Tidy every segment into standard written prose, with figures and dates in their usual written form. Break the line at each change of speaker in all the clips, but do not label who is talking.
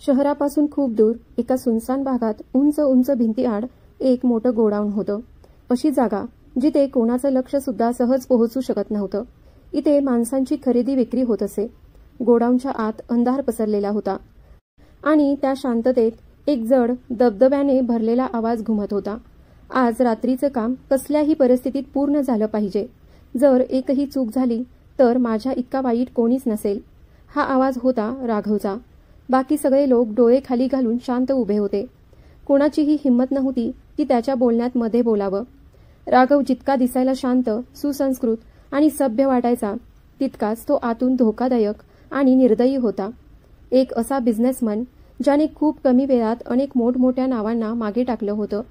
शहरापासून खूप दूर एका सुनसान भागात उंच उंच भिंतीआड एक मोठं गोडाऊन होतं. अशी जागा जिथे कोणाचं लक्ष सुद्धा सहज पोहोचू शकत नव्हतं. इथे माणसांची खरेदी विक्री होत असे. गोडाऊनच्या आत अंधार पसरलेला होता आणि त्या शांततेत एक जड दबदब्याने भरलेला आवाज घुमत होता. आज रात्रीचं काम कसल्याही परिस्थितीत पूर्ण झालं पाहिजे. जर एकही चूक झाली तर माझ्या इतका वाईट कोणीच नसेल. हा आवाज होता राघवचा. बाकी सगळे लोक डोळे खाली घालून शांत उभे होते. कोणाचीही हिंमत नव्हती की त्याच्या बोलण्यात मध्ये बोलावं. राघव जितका दिसायला शांत, सुसंस्कृत आणि सभ्य वाटायचा, तितकाच तो आतून धोकादायक आणि निर्दयी होता. एक असा बिझनेसमन ज्याने खूप कमी वेळात अनेक मोठमोठ्या नावांना मागे टाकलं होतं.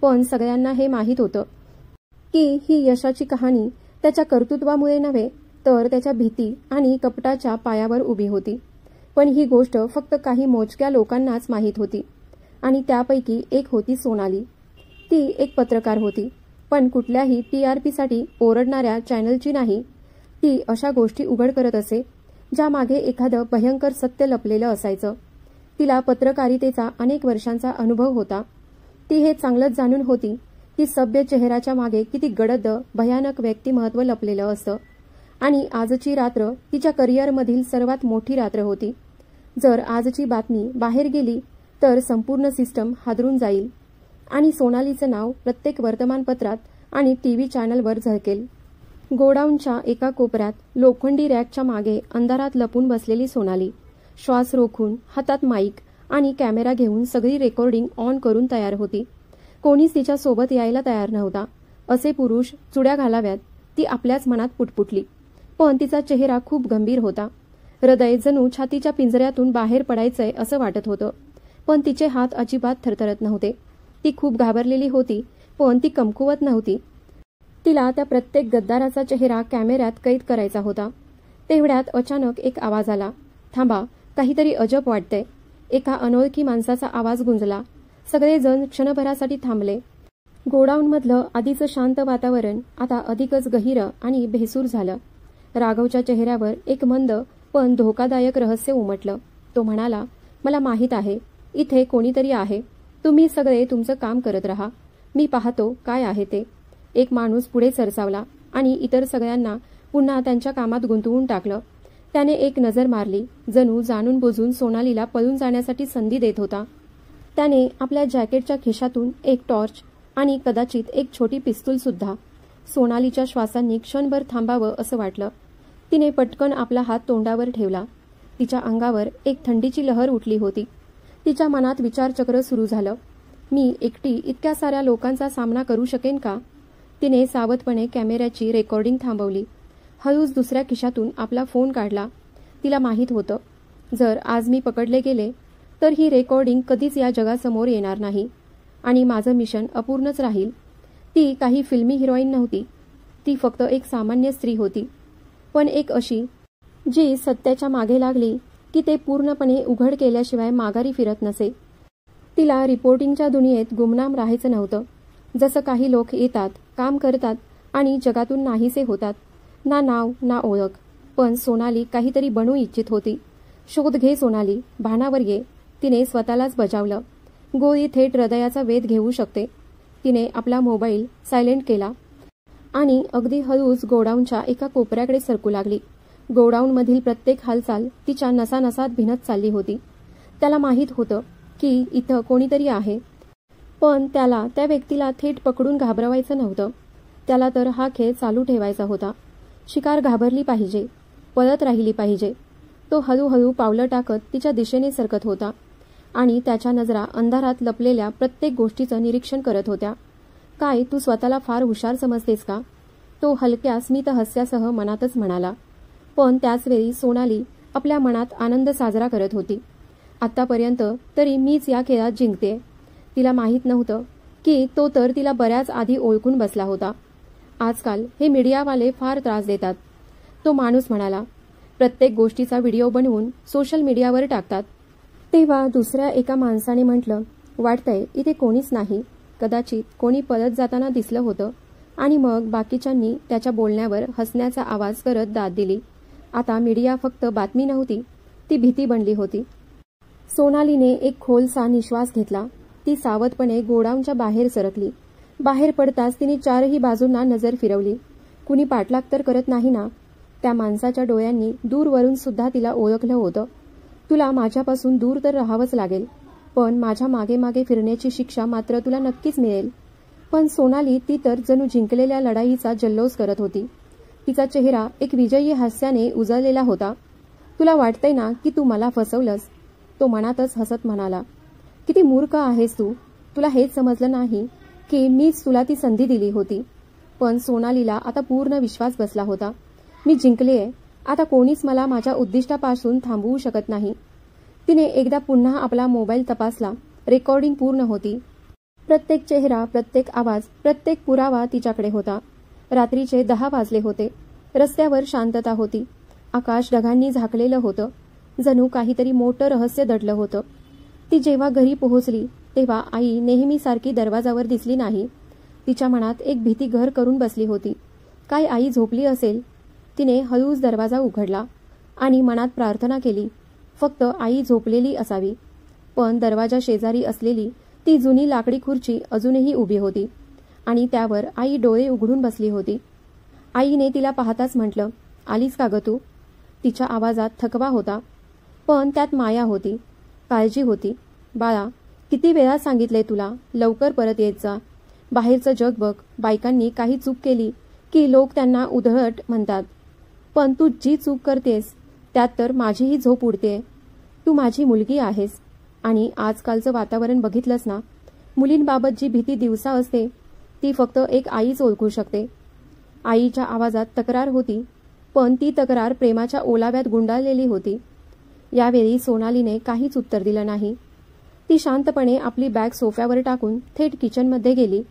पण सगळ्यांना हे माहीत होतं की ही यशाची कहाणी त्याच्या कर्तृत्वामुळे नव्हे तर त्याच्या भीती आणि कपटाच्या पायावर उभी होती. पण ही गोष्ट फक्त काही मोजक्या लोकांनाच माहीत होती आणि त्यापैकी एक होती सोनाली. ती एक पत्रकार होती, पण कुठल्याही TRPसाठी ओरडणाऱ्या चॅनलची नाही. ती अशा गोष्टी उघड करत असे ज्यामागे एखादं भयंकर सत्य लपलेलं असायचं. तिला पत्रकारितेचा अनेक वर्षांचा अनुभव होता. ती हे चांगलंच जाणून होती की सभ्य चेहऱ्याच्या मागे किती गडद भयानक व्यक्तिमत्व लपलेलं असतं. आणि आजची रात्र तिच्या करिअरमधील सर्वात मोठी रात्र होती. जर आजची बातमी बाहेर गेली तर संपूर्ण सिस्टम हादरून जाईल आणि सोनालीचं नाव प्रत्येक वर्तमानपत्रात आणि TV चॅनलवर झळकेल. गोडाऊनच्या एका कोपऱ्यात लोखंडी रॅकच्या मागे अंधारात लपून बसलेली सोनाली, श्वास रोखून हातात माईक आणि कॅमेरा घेऊन सगळी रेकॉर्डिंग ऑन करून तयार होती. कोणीच तिच्या सोबत यायला तयार नव्हता. असे पुरुष चुड्या घालाव्यात ती आपल्याच मनात पुटपुटली. पण तिचा चेहरा खूप गंभीर होता. हृदय जणू छातीच्या पिंजऱ्यातून बाहेर पडायचंय असं वाटत होतं. पण तिचे हात अजिबात थरथरत नव्हते. ती खूप घाबरलेली होती, पण ती कमकुवत नव्हती. तिला त्या प्रत्येक गद्दाराचा चेहरा कॅमेऱ्यात कैद करायचा होता. तेवढ्यात अचानक एक आवाज आला. थांबा, काहीतरी अजब वाटतंय. एका अनोळखी माणसाचा आवाज गुंजला. सगळेजण क्षणभरासाठी थांबले. गोडाऊनमधलं आधीचं शांत वातावरण आता अधिकच गहिर आणि भेसूर झालं. राघवच्या चेहऱ्यावर एक मंद पण धोकादायक रहस्य उमटलं. तो म्हणाला, मला माहीत आहे इथे कोणीतरी आहे. तुम्ही सगळे तुमचं काम करत राहा. मी पाहतो काय आहे ते. एक माणूस पुढे सरसावला आणि इतर सगळ्यांना पुन्हा त्यांच्या कामात गुंतवून टाकलं. त्याने एक नजर मारली, जणू जाणून बुजून सोनालीला पळून जाण्यासाठी संधी देत होता. त्याने आपल्या जॅकेटच्या खिशातून एक टॉर्च आणि कदाचित एक छोटी पिस्तूल सुद्धा. सोनालीच्या श्वासांनी क्षणभर थांबावं असं वाटलं. तिने पटकन आपला हात तोंडावर ठेवला. तिच्या अंगावर एक थंडीची लहर उठली होती. तिच्या मनात विचारचक्र सुरू झालं. मी एकटी इतक्या साऱ्या लोकांचा सामना करू शकेन का? तिने सावधपणे कॅमेऱ्याची रेकॉर्डिंग थांबवली. हळूच दुसऱ्या खिशातून आपला फोन काढला. तिला माहीत होतं, जर आज मी पकडले गेले तर ही रेकॉर्डिंग कधीच या जगासमोर येणार नाही आणि माझं मिशन अपूर्णच राहील. ती काही फिल्मी हिरोईन नव्हती. ती फक्त एक सामान्य स्त्री होती, पण एक अशी जी सत्याच्या मागे लागली की ते पूर्णपणे उघड केल्याशिवाय माघारी फिरत नसे. तिला रिपोर्टिंगच्या दुनियेत गुमनाम राहायचं नव्हतं. जसं काही लोक येतात, काम करतात आणि जगातून नाहीसे होतात. ना नाव ना ओळख. पण सोनाली काहीतरी बनू इच्छित होती. शोध घे सोनाली, भानावर ये. तिने स्वतःलाच बजावलं. गोळी थेट हृदयाचा वेध घेऊ शकते. तिने आपला मोबाईल सायलेंट केला आणि अगदी हळूच गोडाऊनच्या एका कोपऱ्याकडे सरकू लागली. गोडाऊनमधील प्रत्येक हालचाल तिच्या नसानसात भिनत चालली होती. त्याला माहीत होतं की इथं कोणीतरी आहे, पण त्याला त्या व्यक्तीला थेट पकडून घाबरवायचं नव्हतं. त्याला तर हा खेळ चालू ठेवायचा होता. शिकार घाबरली पाहिजे, पळत राहिली पाहिजे. तो हळूहळू पावलं टाकत तिच्या दिशेने सरकत होता आणि त्याच्या नजरा अंधारात लपलेल्या प्रत्येक गोष्टीचं निरीक्षण करत होत्या. काय तू स्वतःला फार हुशार समजतेस का? तो हलक्या स्मित हास्यासह मनातच म्हणाला. पण त्याचवेळी सोनाली आपल्या मनात आनंद साजरा करत होती. आतापर्यंत तरी मीच या खेळात जिंकते. तिला माहीत नव्हतं की तो तर तिला बऱ्याच आधी ओळखून बसला होता. आजकाल हे मीडियावाले फार त्रास देतात, तो माणूस म्हणाला. प्रत्येक गोष्टीचा व्हिडिओ बनवून सोशल मीडियावर टाकतात. तेव्हा दुसऱ्या एका माणसाने म्हटलं, वाटतंय इथे कोणीच नाही. कदाचित कोणी पळत जाताना दिसलं होतं. आणि मग बाकीच्यांनी त्याच्या बोलण्यावर हसण्याचा आवाज करत दाद दिली. आता मीडिया फक्त बातमी नव्हती, ती भीती बनली होती. सोनालीने एक खोलसा निश्वास घेतला. ती सावधपणे गोडाऊनच्या बाहेर सरकली. बाहेर पडताच तिने चारही बाजूंना नजर फिरवली. कुणी पाठलाग तर करत नाही ना? त्या माणसाच्या डोळ्यांनी दूरवरून सुद्धा तिला ओळखलं होतं. तुला माझ्यापासून दूर तर राहावंच लागेल, पण माझ्या मागे मागे फिरण्याची शिक्षा मात्र तुला नक्कीच मिळेल. पण सोनाली ती तर जणू जिंकलेल्या लढाईचा जल्लोष करत होती. तिचा चेहरा एक विजयी हास्याने उजळलेला होता. तुला वाटतंय ना की तू मला फसवलंस? तो मनातच हसत म्हणाला. किती मूर्ख आहेस तू. तुला हेच समजलं नाही की मीच तुला ती संधी दिली होती. पण सोनालीला आता पूर्ण विश्वास बसला होता. मी जिंकलेय. आता कोणीच मला माझ्या उद्दिष्टापासून थांबवू शकत नाही. तिने एकदा पुन्हा आपला मोबाईल तपासला. रेकॉर्डिंग पूर्ण होती. प्रत्येक चेहरा, प्रत्येक आवाज, प्रत्येक पुरावा तिच्याकडे होता. रात्रीचे 10 वाजले होते. रस्त्यावर शांतता होती. आकाश ढगांनी झाकलेलं होतं. जणू काहीतरी मोठं रहस्य दडलं होतं. ती जेव्हा घरी पोहोचली तेव्हा आई नेहमीसारखी दरवाजावर दिसली नाही. तिच्या मनात एक भीती घर करून बसली होती. काय आई झोपली असेल? तिने हळूच दरवाजा उघडला आणि मनात प्रार्थना केली, फक्त आई झोपलेली असावी. पण दरवाजा शेजारी असलेली ती जुनी लाकडी खुर्ची अजूनही उभी होती आणि त्यावर आई डोळे उघडून बसली होती. आईने तिला पाहताच म्हटलं, आलीस का ग तू? तिच्या आवाजात थकवा होता, पण त्यात माया होती, काळजी होती. बाळा, किती वेळा सांगितले तुला, लवकर परत येत जा. बाहेरचं जग बघ. बायकांनी काही चूक केली की लोक त्यांना उद्धट म्हणतात, पण तू जी चूक करतेस त्यात तर माझीही झोप उडते. तू माझी मुलगी आहेस. आणि आजकालचं वातावरण बघितलंस ना? मुलींबाबत जी भीती दिवसा असते ती फक्त एक आईच ओळखू शकते. आईच्या आवाजात तक्रार होती, पण ती तक्रार प्रेमाच्या ओलाव्यात गुंडाळलेली होती. यावेळी सोनालीने काहीच उत्तर दिलं नाही. ती शांतपणे आपली बॅग सोफ्यावर टाकून थेट किचनमध्ये गेली.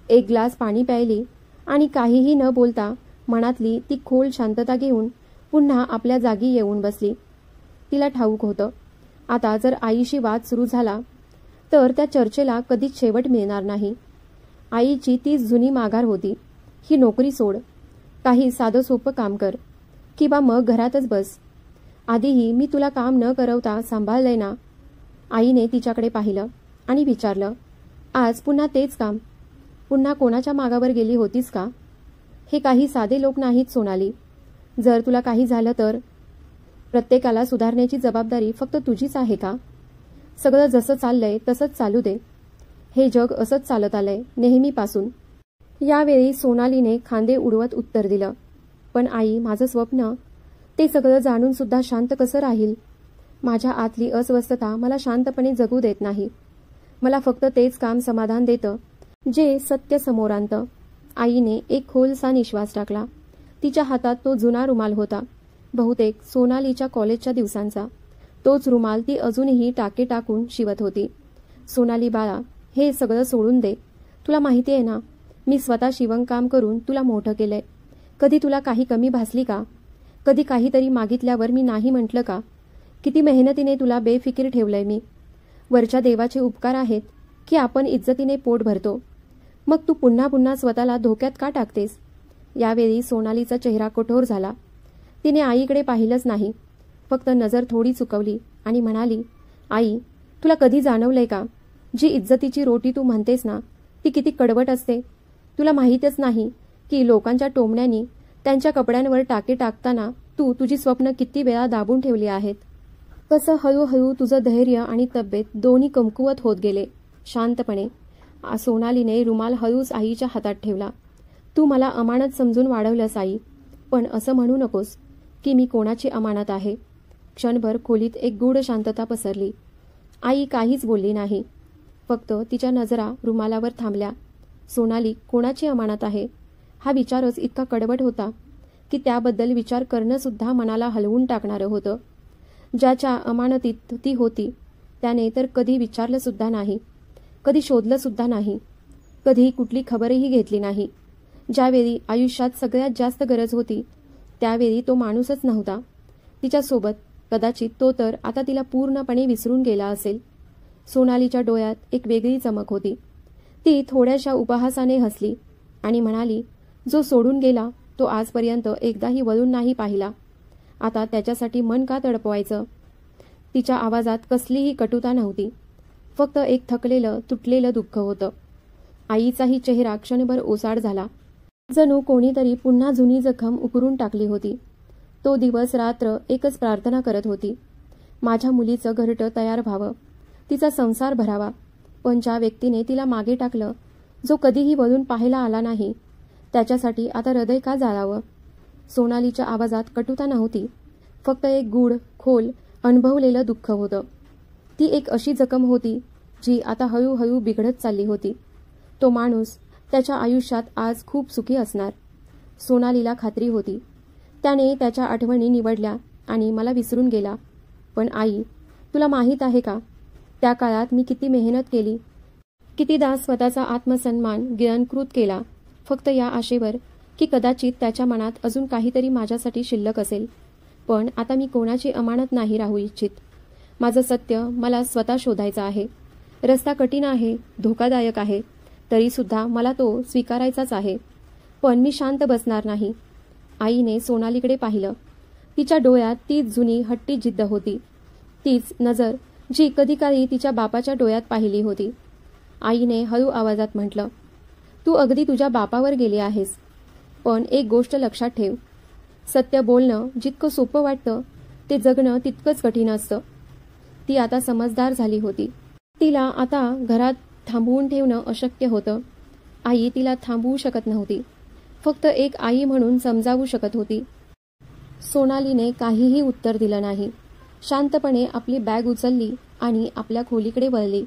एक ग्लास पाणी प्यायली आणि काहीही न बोलता मनातली ती खोल शांतता घेऊन पुन्हा आपल्या जागी येऊन बसली. तिला ठाऊक होतं, आता जर आईशी वाद सुरू झाला तर त्या चर्चेला कधीच शेवट मिळणार नाही. आईची ती जुनी माघार होती, ही नोकरी सोड, काही साधं सोपं काम कर, किंवा मग घरातच बस. आधीही मी तुला काम न करवता सांभाळलंय ना? आईने तिच्याकडे पाहिलं आणि विचारलं, आज पुन्हा तेच काम? पुन्हा कोणाच्या मागावर गेली होतीस का? हे काही साधे लोक नाहीत सोनाली. जर तुला काही झालं तर प्रत्येकाला सुधारण्याची जबाबदारी फक्त तुझीच आहे का? सगळं जसं चाललंय तसंच चालू दे. हे जग असंच चालत आलंय नेहमीपासून. यावेळी सोनालीने खांदे उडवत उत्तर दिलं, पण आई, माझं स्वप्न, ते सगळं जाणून सुद्धा शांत कसं राहील? माझ्या आतली अस्वस्थता मला शांतपणे जगू देत नाही. मला फक्त तेच काम समाधान देतं जे सत्य समोर आणतं. आईने एक खोलसा निश्वास टाकला. तिच्या हातात तो जुना रुमाल होता, बहुतेक सोनालीच्या कॉलेजच्या दिवसांचा. तोच रुमाल ती अजूनही टाके टाकून शिवत होती. सोनाली बाळा, हे सगळं सोडून दे. तुला माहिती आहे ना, मी स्वतः शिवणकाम करून तुला मोठं केलंय. कधी तुला काही कमी भासली का? कधी काहीतरी मागितल्यावर मी नाही म्हटलं का? किती मेहनतीने तुला बेफिकीर ठेवलंय मी. वरच्या देवाचे उपकार आहेत की आपण इज्जतीने पोट भरतो. मग तू पुन्हा पुन्हा स्वतःला धोक्यात का टाकतेस? यावेळी सोनालीचा चेहरा कठोर झाला. तिने आईकडे पाहिलंच नाही, फक्त नजर थोडी चुकवली आणि म्हणाली, आई, तुला कधी जाणवलंय का, जी इज्जतीची रोटी तू म्हणतेस ना, ती किती कडवट असते? तुला माहीतच नाही की लोकांच्या टोमण्यानी त्यांच्या कपड्यांवर टाके टाकताना तू तुझी स्वप्न किती वेळा दाबून ठेवली आहेत. कसं हळूहळू तुझं धैर्य आणि तब्येत दोन्ही कमकुवत होत गेले. शांतपणे सोनालीने रुमाल हळूच आईच्या हातात ठेवला. तू मला अमानत समजून वाढवलंस आई, पण असं म्हणू नकोस की मी कोणाची अमानत आहे. क्षणभर खोलीत एक गूढ शांतता पसरली. आई काहीच बोलली नाही, फक्त तिच्या नजरा रुमालावर थांबल्या. सोनाली कोणाची अमानत आहे हा विचारच इतका कडवट होता की त्याबद्दल विचार करणं सुद्धा मनाला हलवून टाकणारं होतं. ज्याच्या अमानतीत ती होती त्याने तर कधी विचारलं सुद्धा नाही, कधी शोधलं सुद्धा नाही, कधी कुठली खबरही घेतली नाही. ज्यावेळी आयुष्यात सगळ्यात जास्त गरज होती त्यावेळी तो माणूसच नव्हता तिच्यासोबत. कदाचित तो तर आता तिला पूर्णपणे विसरून गेला असेल. सोनालीच्या डोळ्यात एक वेगळी चमक होती. ती थोड्याशा उपहासाने हसली आणि म्हणाली, जो सोडून गेला तो आजपर्यंत एकदाही वळून नाही पाहिला. आता त्याच्यासाठी मन का तडपवायचं? तिच्या आवाजात कसलीही कटुता नव्हती, फक्त एक थकलेलं तुटलेलं दुःख होतं. आईचाही चेहरा क्षणभर ओसाड झाला, जणू कोणीतरी पुन्हा जुनी जखम उकरून टाकली होती. तो दिवस रात्र एकच प्रार्थना करत होती, माझ्या मुलीचं घरटं तयार व्हावं, तिचा संसार भरावा. पण ज्या व्यक्तीने तिला मागे टाकलं, जो कधीही वळून पाहायला आला नाही, त्याच्यासाठी आता हृदय का जाळावं? सोनालीच्या आवाजात कटुता नव्हती, फक्त एक गूढ खोल अनुभवलेलं दुःख होतं. ती एक अशी जखम होती जी आता हळूहळू बिघडत चालली होती. तो माणूस त्याच्या आयुष्यात आज खूप सुखी असणार. सोनालीला खात्री होती. त्याने त्याच्या आठवणी निवडल्या आणि मला विसरून गेला. पण आई, तुला माहीत आहे का, त्या काळात मी किती मेहनत केली, कितीदा स्वतःचा आत्मसन्मान गिळंकृत केला, फक्त या आशेवर की कदाचित त्याच्या मनात अजून काहीतरी माझ्यासाठी शिल्लक असेल. पण आता मी कोणाची अमानत नाही राहू इच्छित. माझं सत्य मला स्वतः शोधायचं आहे. रस्ता कठीण आहे, धोकादायक आहे, तरीसुद्धा मला तो स्वीकारायचाच आहे. पण मी शांत बसणार नाही. आईने सोनालीकडे पाहिलं. तिच्या डोळ्यात तीच जुनी हट्टी जिद्द होती, तीच नजर जी कधी काळी तिच्या बापाच्या डोळ्यात पाहिली होती. आईने हळू आवाजात म्हटलं, तू अगदी तुझ्या बापावर गेली आहेस. पण एक गोष्ट लक्षात ठेव, सत्य बोलणं जितकं सोपं वाटतं, ते जगणं तितकंच कठीण असतं. ती आता समजदार झाली होती. तिला आता घरात थांबवून ठेवणं अशक्य होतं. आई तिला थांबवू शकत नव्हती, फक्त एक आई म्हणून समजावू शकत होती. सोनालीने काहीही उत्तर दिलं नाही. शांतपणे आपली बॅग उचलली आणि आपल्या खोलीकडे वळली.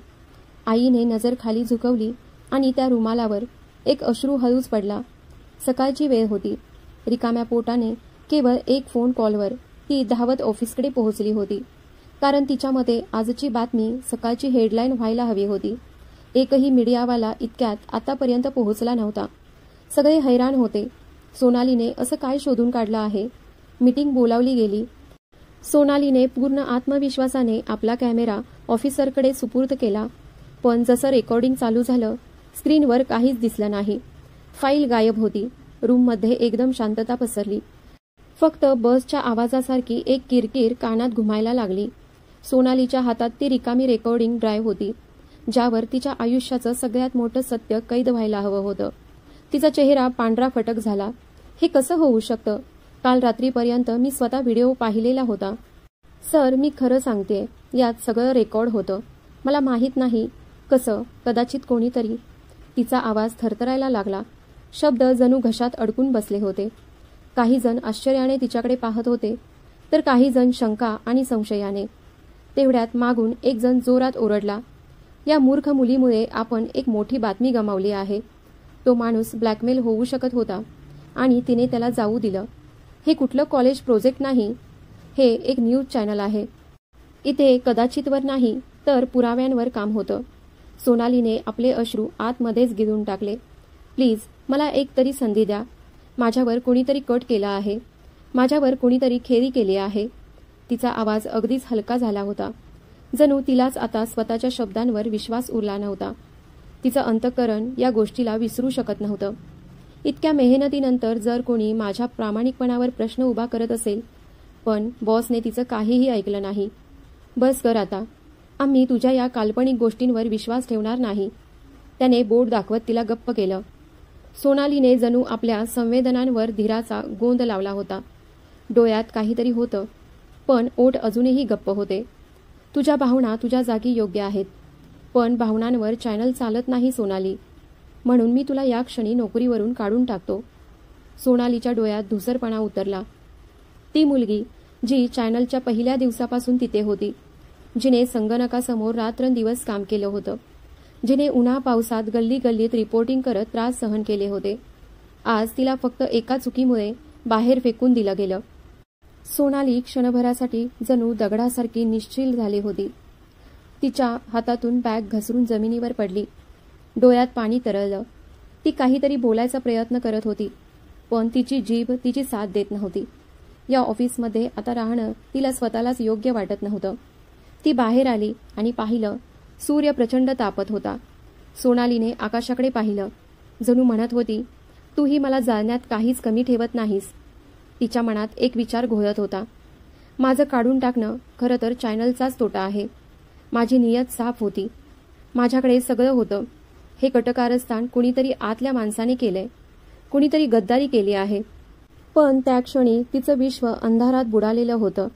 आईने नजर खाली झुकवली आणि त्या रुमालावर एक अश्रू हळूच पडला. सकाळची वेळ होती. रिकाम्या पोटाने केवळ एक फोन कॉलवर ती धावत ऑफिसकडे पोहोचली होती. कारण तिच्या मते आजची बातमी सकाळची हेडलाईन व्हायला हवी होती. एकही मीडियावाला इतक्यात आतापर्यंत पोहोचला नव्हता. सगळे हैराण होते. सोनालीने असं काय शोधून काढलं आहे? मीटिंग बोलावली गेली. सोनालीने पूर्ण आत्मविश्वासाने आपला कॅमेरा ऑफिसरकडे सुपूर्द केला. पण जसं रेकॉर्डिंग चालू झालं, स्क्रीनवर काहीच दिसलं नाही. फाईल गायब होती. रूममध्ये एकदम शांतता पसरली. फक्त बसच्या आवाजासारखी एक किरकिर कानात घुमायला लागली. सोनालीच्या हातात ती रिकामी रेकॉर्डिंग ड्राईव्ह होती, ज्यावर तिच्या आयुष्याचं सगळ्यात मोठं सत्य कैद व्हायला हवं होतं. तिचा चेहरा पांढरा फटक झाला. हे कसं होऊ शकतं? काल रात्रीपर्यंत मी स्वतः व्हिडिओ पाहिलेला होता. सर, मी खरं सांगते, यात सगळं रेकॉर्ड होतं. मला माहीत नाही कसं, कदाचित कोणीतरी. तिचा आवाज थरथरायला लागला. शब्द जणू घशात अडकून बसले होते. काही जण आश्चर्याने तिच्याकडे पाहत होते, तर काही जण शंका आणि संशयाने. तेवढ्यात मागून एक जण जोरात ओरडला, या मूर्ख मुलीमुळे आपण एक मोठी बातमी गमावली आहे. तो माणूस ब्लॅकमेल होऊ शकत होता आणि तिने त्याला जाऊ दिलं. हे कुठलं कॉलेज प्रोजेक्ट नाही, हे एक न्यूज चॅनल आहे. इथे कदाचितवर नाही तर पुराव्यांवर काम होतं. सोनालीने आपले अश्रू आतमध्येच गिळून टाकले. प्लीज, मला एक तरी संधी द्या. माझ्यावर कोणीतरी कट केला आहे. माझ्यावर कोणीतरी खेरी केली आहे. तिचा आवाज अगदीच हलका झाला होता, जणू तिलाच आता स्वतःच्या शब्दांवर विश्वास उरला नव्हता. तिचं अंतःकरण या गोष्टीला विसरू शकत नव्हतं. इतक्या मेहनतीनंतर जर कोणी माझ्या प्रामाणिकपणावर प्रश्न उभा करत असेल, पण बॉसने तिचं काहीही ऐकलं नाही. बस कर आता. आम्ही तुझ्या या काल्पनिक गोष्टींवर विश्वास ठेवणार नाही. त्याने बोट दाखवत तिला गप्प केलं. सोनालीने जणू आपल्या संवेदनांवर धीराचा गोंद लावला होता. डोळ्यात काहीतरी होतं, पण ओठ अजूनही गप्प होते. तुझ्या भावना तुझ्या जागी योग्य आहेत, पण भावनांवर चॅनल चालत नाही सोनाली. म्हणून मी तुला या क्षणी नोकरीवरून काढून टाकतो. सोनालीच्या डोळ्यात धुसरपणा उतरला. ती मुलगी जी चॅनलच्या पहिल्या दिवसापासून तिथे होती, जिने संगणकासमोर रात्रंदिवस काम केलं होतं, जिने उन्हा पावसात गल्ली गल्लीत रिपोर्टिंग करत त्रास सहन केले होते, आज तिला फक्त एका चुकीमुळे बाहेर फेकून दिलं गेलं. सोनाली क्षणभरासाठी जणू दगडासारखी निश्चल झाली होती. तिच्या हातातून बॅग घसरून जमिनीवर पडली. डोळ्यात पाणी तरळलं. ती काहीतरी बोलायचा प्रयत्न करत होती, पण तिची जीभ तिची साथ देत नव्हती. या ऑफिसमध्ये आता राहणं तिला स्वतःलाच योग्य वाटत नव्हतं. ती बाहेर आली आणि पाहिलं, सूर्य प्रचंड तापत होता. सोनालीने आकाशाकडे पाहिलं, जणू म्हणत होती, तूही मला जाळण्यात काहीच कमी ठेवत नाहीस. तिच्या मनात एक विचार घोळत होता, माझं काढून टाकणं खरं तर चॅनलचाच तोटा आहे. माझी नियत साफ होती. माझ्याकडे सगळं होतं. हे कटकारस्थान कुणीतरी आतल्या माणसाने केलंय. कुणीतरी गद्दारी केली आहे. पण त्या क्षणी तिचं विश्व अंधारात बुडालेलं होतं.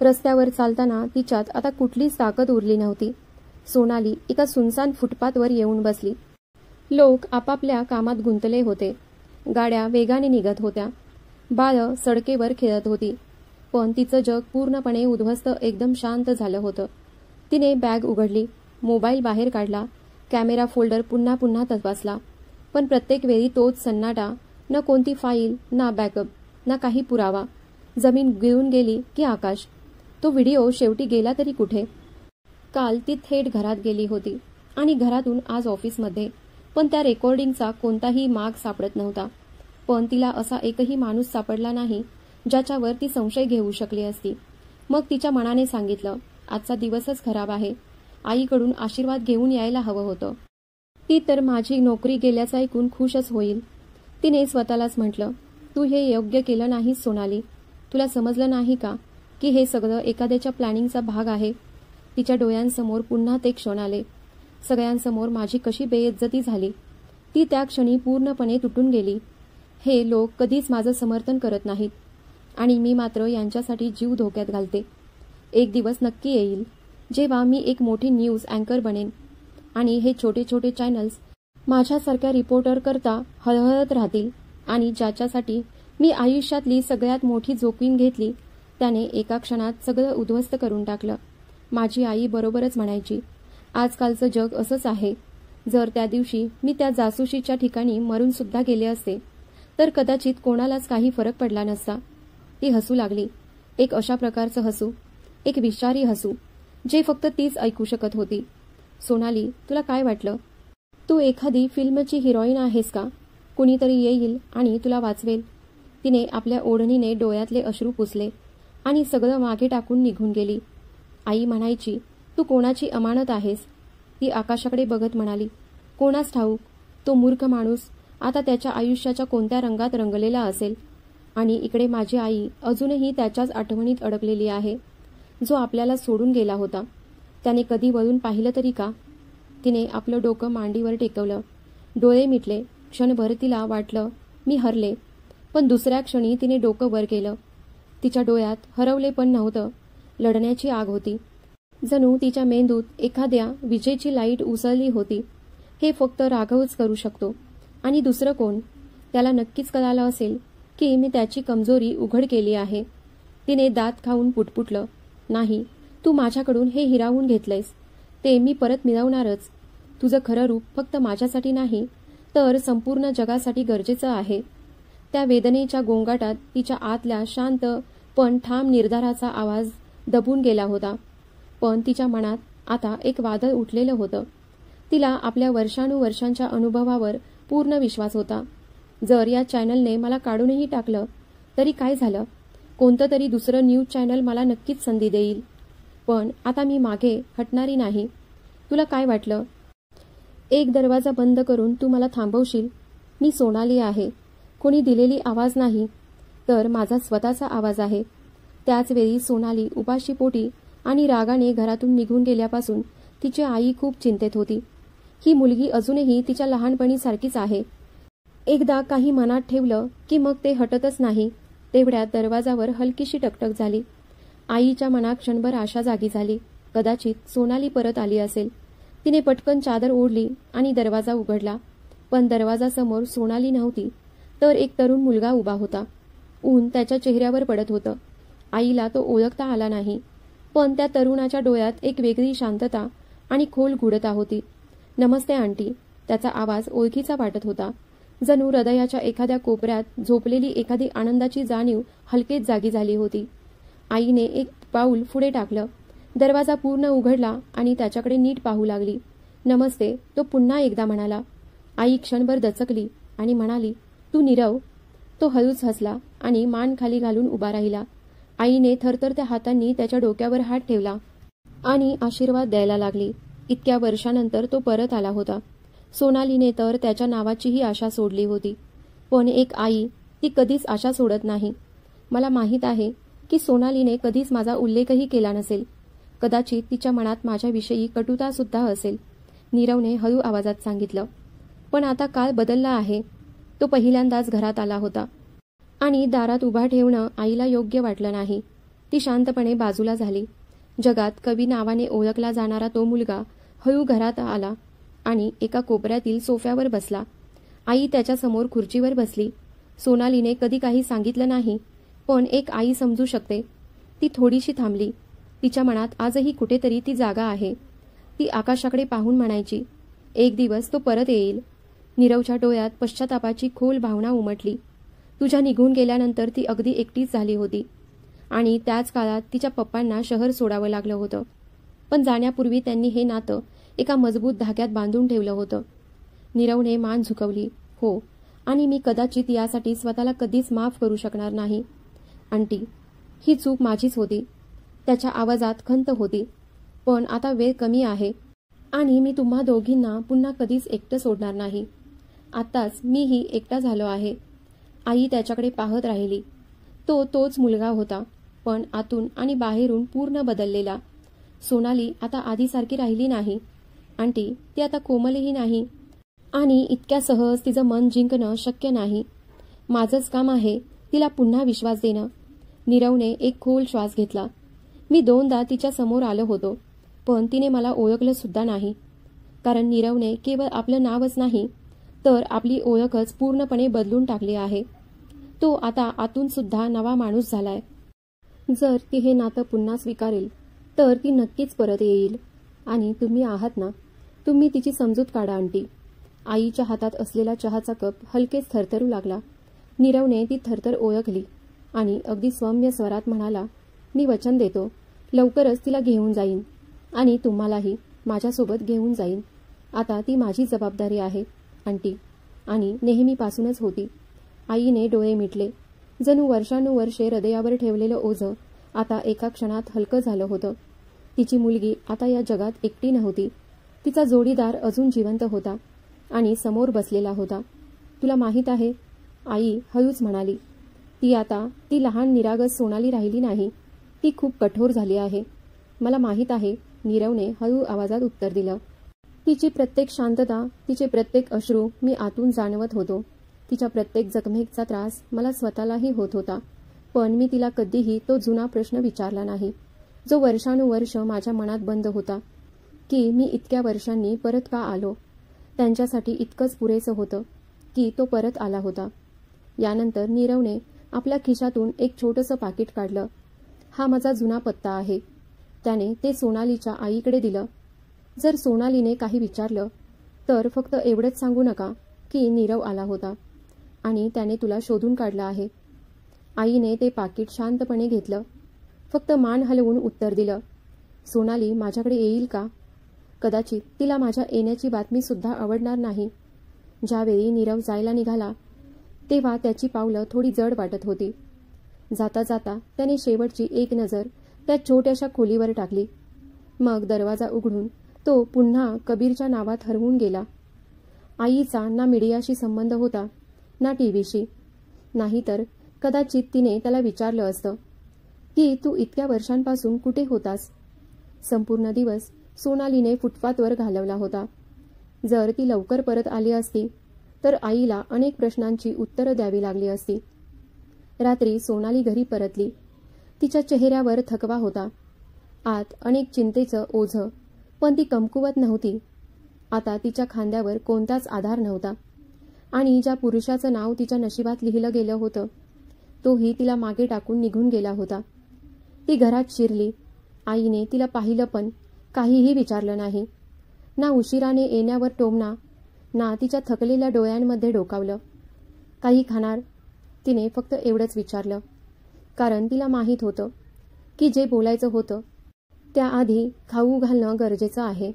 रस्त्यावर चालताना तिच्यात आता कुठलीच ताकद उरली नव्हती. सोनाली एका सुनसान फुटपाथवर येऊन बसली. लोक आपापल्या कामात गुंतले होते. गाड्या वेगाने निघत होत्या. बाळं सडकेवर खेळत होती. पण तिचं जग पूर्णपणे उद्ध्वस्त, एकदम शांत झालं होतं. तिने बॅग उघडली, मोबाईल बाहेर काढला, कॅमेरा फोल्डर पुन्हा पुन्हा तपासला. पण प्रत्येक वेळी तोच सन्नाटा. न कोणती फाईल, ना बॅकअप, ना काही पुरावा. जमीन गिळून गेली की आकाश. तो व्हिडिओ शेवटी गेला तरी कुठे? काल ती थेट घरात गेली होती आणि घरातून आज ऑफिसमध्ये. पण त्या रेकॉर्डिंगचा कोणताही माग सापडत नव्हता. पण तिला असा एकही माणूस सापडला नाही ज्याच्यावर ती संशय घेऊ शकली असती. मग तिच्या मनाने सांगितलं, आजचा दिवसच खराब आहे. आईकडून आशीर्वाद घेऊन यायला हवं होतं. ती तर माझी नोकरी गेल्याचं ऐकून खुशच होईल. तिने स्वतःलाच म्हटलं, तू हे योग्य केलं नाहीस सोनाली. तुला समजलं नाही का की हे सगळं एखाद्याच्या प्लॅनिंगचा भाग आहे? तिच्या डोळ्यांसमोर पुन्हा ते क्षण आले. सगळ्यांसमोर माझी कशी बेइज्जती झाली. ती त्या क्षणी पूर्णपणे तुटून गेली. हे लोक कधीच माझं समर्थन करत नाहीत आणि मी मात्र यांच्यासाठी जीव धोक्यात घालते. एक दिवस नक्की येईल जेव्हा मी एक मोठी न्यूज अँकर बनेन आणि हे छोटे छोटे चॅनल्स माझ्यासारख्या रिपोर्टर करता हळहळत राहतील. आणि ज्याच्यासाठी मी आयुष्यातली सगळ्यात मोठी जोखीम घेतली त्याने एका क्षणात सगळं उद्ध्वस्त करून टाकलं. माझी आई बरोबरच म्हणायची, आजकालचं जग असंच आहे. जर त्या दिवशी मी त्या जासूशीच्या ठिकाणी मरून सुद्धा गेले असते तर कदाचित कोणालाच काही फरक पडला नसता. ती हसू लागली. एक अशा प्रकारचं हसू, एक विषारी हसू, जे फक्त तीच ऐकू शकत होती. सोनाली, तुला काय वाटलं? तू एखादी फिल्मची हिरोईन आहेस का? कुणीतरी येईल आणि तुला वाचवेल. तिने आपल्या ओढणीने डोळ्यातले अश्रू पुसले आणि सगळं मागे टाकून निघून गेली. आई म्हणायची, तू कोणाची अमानत आहेस? ती आकाशाकडे बघत म्हणाली, कोणास ठाऊक, तो मूर्ख माणूस आता त्याच्या आयुष्याच्या कोणत्या रंगात रंगलेला असेल. आणि इकडे माझी आई अजूनही त्याच्याच आठवणीत अडकलेली आहे, जो आपल्याला सोडून गेला होता. त्याने कधी वळून पाहिलं तरी का? तिने आपलं डोकं मांडीवर टेकवलं, डोळे मिटले. क्षणभर तिला वाटलं मी हरले. पण दुसऱ्या क्षणी तिने डोकं वर केलं. तिच्या डोळ्यात हरवले पण नव्हतं, लढण्याची आग होती. जणू तिच्या मेंदूत एखाद्या विजेची लाईट उसळली होती. हे फक्त राघवच करू शकतो. आणि दुसरं कोण? त्याला नक्कीच कळालं असेल की मी त्याची कमजोरी उघड केली आहे. तिने दात खाऊन पुटपुटलं, नाही, तू माझ्याकडून हे हिरावून घेतलंयस. ते मी परत मिळवणारच. तुझं खरं रूप फक्त माझ्यासाठी नाही तर संपूर्ण जगासाठी गरजेचं आहे. त्या वेदनेच्या गोंगाटात तिच्या आतल्या शांत पण ठाम निर्धाराचा आवाज दबून गेला होता. पण तिच्या मनात आता एक वादळ उठलेलं होतं. तिला आपल्या वर्षानुवर्षांच्या अनुभवावर पूर्ण विश्वास होता. जर या चॅनलने मला काढूनही टाकलं तरी काय झालं? कोणतं तरी दुसरं न्यूज चॅनल मला नक्कीच संधी देईल. पण आता मी मागे हटणारी नाही. तुला काय वाटलं? एक दरवाजा बंद करून तू मला थांबवशील? मी सोनाली आहे. कोणी दिलेली आवाज नाही, तर माझा स्वतःचा आवाज आहे. त्याच वेळी सोनाली उपाशीपोटी आणि रागाने घरातून निघून गेल्यापासून तिची आई खूप चिंतेत होती. ही मुलगी अजूनही तिच्या लहानपणीसारखीच आहे. एकदा काही मनात ठेवलं की मग ते हटतच नाही. तेवढ्यात दरवाजावर हलकीशी टकटक झाली. आईच्या मनात क्षणभर आशा जागी झाली. कदाचित सोनाली परत आली असेल. तिने पटकन चादर ओढली आणि दरवाजा उघडला. पण दरवाजासमोर सोनाली नव्हती, तर एक तरुण मुलगा उभा होता. ऊन त्याच्या चेहऱ्यावर पडत होतं. आईला तो ओळखता आला नाही. पण त्या तरुणाच्या डोळ्यात एक वेगळी शांतता आणि खोल गूढता होती. नमस्ते आंटी. त्याचा आवाज ओळखीचा वाटत होता. जणू हृदयाच्या एखाद्या कोपऱ्यात झोपलेली एखादी आनंदाची जाणीव हलकेच जागी झाली होती. आईने एक पाऊल पुढे टाकलं. दरवाजा पूर्ण उघडला आणि त्याच्याकडे नीट पाहू लागली. नमस्ते, तो पुन्हा एकदा म्हणाला. आई क्षणभर दचकली आणि म्हणाली, तू नीरव? तो हळूच हसला आणि मान खाली घालून उभा राहिला. आईने थरथरत्या हातांनी त्याच्या डोक्यावर हात ठेवला आणि आशीर्वाद द्यायला लागली. इतक्या वर्षानंतर तो परत आला होता. सोनालीने तर त्याच्या नावाचीही आशा सोडली होती. पण एक आई, ती कधीच आशा सोडत नाही. मला माहीत आहे, की सोनालीने कधीच माझा उल्लेखही केला नसेल. कदाचित तिच्या मनात माझ्याविषयी कटुतासुद्धा असेल. नीरवने हळू आवाजात सांगितलं. पण आता काळ बदलला आहे. तो पहिल्यांदाच घरात आला होता आणि दारात उभा ठेवणं आईला योग्य वाटलं नाही. ती शांतपणे बाजूला झाली. जगात कवी नावाने ओळखला जाणारा तो मुलगा हळू घरात आला आणि एका कोपऱ्यातील सोफ्यावर बसला. आई त्याच्यासमोर खुर्चीवर बसली. सोनालीने कधी काही सांगितलं नाही, पण एक आई समजू शकते. ती थोडीशी थांबली. तिच्या मनात आजही कुठेतरी ती जागा आहे. ती आकाशाकडे पाहून म्हणायची, एक दिवस तो परत येईल. नीरवच्या डोळ्यात पश्चातापाची खोल भावना उमटली. तुझ्या निघून गेल्यानंतर ती अगदी एकटीच झाली होती आणि त्याच काळात तिच्या पप्पांना शहर सोडावं लागलं होतं. पण जाण्यापूर्वी त्यांनी हे नातं एका मजबूत धाग्यात बांधून ठेवलं होतं. नीरवने मान झुकवली. हो, आणि मी कदाचित यासाठी स्वतःला कधीच माफ करू शकणार नाही. आंटी, ही चूक माझीच होती. त्याच्या आवाजात खंत होती. पण आता वेळ कमी आहे आणि मी तुम्हा दोघींना पुन्हा कधीच एकटं सोडणार नाही. आत्ताच मीही एकटा झालो आहे. आई त्याच्याकडे पाहत राहिली. तो तोच मुलगा होता, पण आतून आणि बाहेरून पूर्ण बदललेला. सोनाली आता आधीसारखी राहिली नाही. आंटी, ती आता कोमलही नाही आणि इतक्या सहज तिचं मन जिंकणं शक्य नाही. माझंच काम आहे तिला पुन्हा विश्वास देणं. नीरवने एक खोल श्वास घेतला. मी दोनदा तिच्या समोर आलो होतो, पण तिने मला ओळखलं सुद्धा नाही. कारण नीरवने केवळ आपलं नावच नाही, तर आपली ओळखच पूर्णपणे बदलून टाकली आहे. तो आता आतून सुद्धा नवा माणूस झालाय. जर ती हे नातं पुन्हा स्वीकारेल, तर ती नक्कीच परत येईल. आणि तुम्ही आहात ना, तुम्ही तिची समजूत काढा आंटी. आईच्या हातात असलेला चहाचा कप हलकेच थरथरू लागला. नीरवने ती थरथर ओळखली आणि अगदी सौम्य स्वरात म्हणाला, मी वचन देतो, लवकरच तिला घेऊन जाईन आणि तुम्हालाही माझ्यासोबत घेऊन जाईन. आता ती माझी जबाबदारी आहे आंटी, आणि नेहमीपासूनच होती. आईने डोळे मिटले. जणू वर्षानुवर्षे हृदयावर ठेवलेलं ओझं आता एका क्षणात हलकं झालं होतं. तिची मुलगी आता या जगात एकटी नव्हती. तिचा जोडीदार अजून जिवंत होता आणि समोर बसलेला होता. तुला माहीत आहे, आई हळूच म्हणाली, ती लहान निरागस सोनाली राहिली नाही. ती खूप कठोर झाली आहे. मला माहीत आहे, नीरवने हळू आवाजात उत्तर दिलं. तिची प्रत्येक शांतता, तिचे प्रत्येक अश्रू मी आतून जाणवत होतो. तिच्या प्रत्येक जखमेचा त्रास मला स्वतःलाही होत होता. पण मी तिला कधीही तो जुना प्रश्न विचारला नाही, जो वर्षानुवर्ष माझ्या मनात बंद होता, की मी इतक्या वर्षांनी परत का आलो. त्यांच्यासाठी इतकंच पुरेसं होतं की तो परत आला होता. यानंतर नीरवने आपल्या खिशातून एक छोटंसं पाकिट काढलं. हा माझा जुना पत्ता आहे. त्याने ते सोनालीच्या आईकडे दिलं. जर सोनालीने काही विचारलं तर फक्त एवढंच सांगू नका की नीरव आला होता आणि त्याने तुला शोधून काढलं आहे. आईने ते पाकिट शांतपणे घेतलं. फक्त मान हलवून उत्तर दिलं, सोनाली माझ्याकडे येईल का? कदाचित तिला माझ्या येण्याची बातमी सुद्धा आवडणार नाही. ज्यावेळी नीरव जायला निघाला तेव्हा त्याची पावलं थोडी जड वाटत होती. जाता जाता त्याने शेवटची एक नजर त्या छोट्याशा खोलीवर टाकली. मग दरवाजा उघडून तो पुन्हा कबीरच्या नावात हरवून गेला. आईचा ना मीडियाशी संबंध होता ना टीव्हीशी. नाहीतर कदाचित तिने त्याला विचारलं असतं की तू इतक्या वर्षांपासून कुठे होतास. संपूर्ण दिवस सोनालीने फुटपाथवर घालवला होता. जर ती लवकर परत आली असती तर आईला अनेक प्रश्नांची उत्तरं द्यावी लागली असती. रात्री सोनाली घरी परतली. तिच्या चेहऱ्यावर थकवा होता. आत अनेक चिंतेचं ओझं, पण ती कमकुवत नव्हती. आता तिच्या खांद्यावर कोणताच आधार नव्हता आणि ज्या पुरुषाचं नाव तिच्या नशिबात लिहिलं गेलं होतं तोही तिला मागे टाकून निघून गेला होता. ती घरात शिरली. आईने तिला पाहिलं पण काहीही विचारलं नाही. ना उशिराने येण्यावर टोमणा, ना तिच्या थकलेल्या डोळ्यांमध्ये डोकावलं. काही खाणार? तिने फक्त एवढंच विचारलं. कारण तिला माहीत होतं की जे बोलायचं होतं त्याआधी खाऊ घालणं गरजेचं आहे.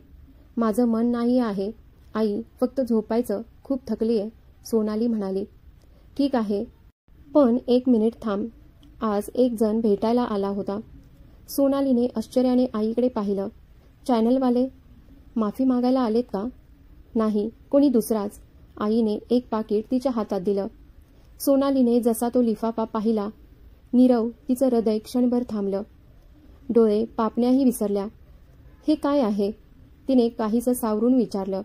माझं मन नाही आहे आई, फक्त झोपायचं, खूप थकलीये, सोनाली म्हणाली. ठीक आहे, पण 1 मिनिट थांब. आज एक जण भेटायला आला होता. सोनालीने आश्चर्याने आईकडे पाहिलं. चॅनलवाले? माफी मागायला आलेत का? नाही, कोणी दुसराच. आईने एक पाकिट तिच्या हातात दिलं. सोनालीने जसा तो लिफाफा पाहिला नीरव तिचं हृदय क्षणभर थांबलं. डोळे पापण्याही विसरल्या. हे काय आहे? तिने काहीसं सावरून विचारलं.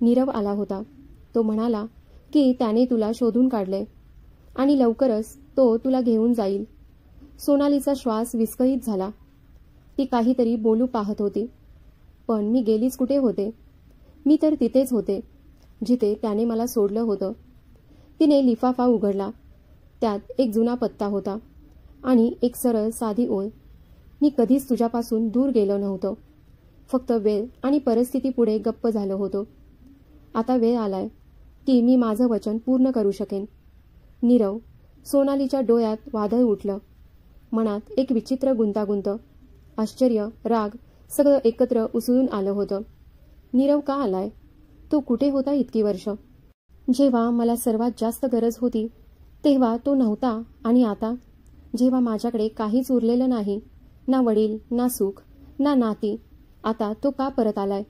नीरव आला होता. तो म्हणाला की त्याने तुला शोधून काढले आणि लवकरच तो तुला घेऊन जाईल. सोनालीचा श्वास विस्कळीत झाला. ती काहीतरी बोलू पाहत होती. पण मी गेलीच कुठे होते? मी तर तिथेच होते जिथे त्याने मला सोडलं होतं. तिने लिफाफा उघडला. त्यात एक जुना पत्ता होता आणि एक सरळ साधी ओळ. मी कधीच तुझ्यापासून दूर गेलो नव्हतो. फक्त वेळ आणि परिस्थितीपुढे गप्प झालो होतो. आता वेळ आलाय की मी माझं वचन पूर्ण करू शकेन. नीरव. सोनालीच्या डोळ्यात वादळ उठलं. मनात एक विचित्र गुंतागुंत, आश्चर्य, राग सगळं एकत्र उसळून आलं होतं. नीरव का आलाय? तो कुठे होता इतकी वर्ष? जेव्हा मला सर्वात जास्त गरज होती तेव्हा तो नव्हता, आणि आता जेव्हा माझ्याकडे काहीच उरलेलं नाही, ना वडील, ना सुख, ना नाती, आता तो का परत आलाय?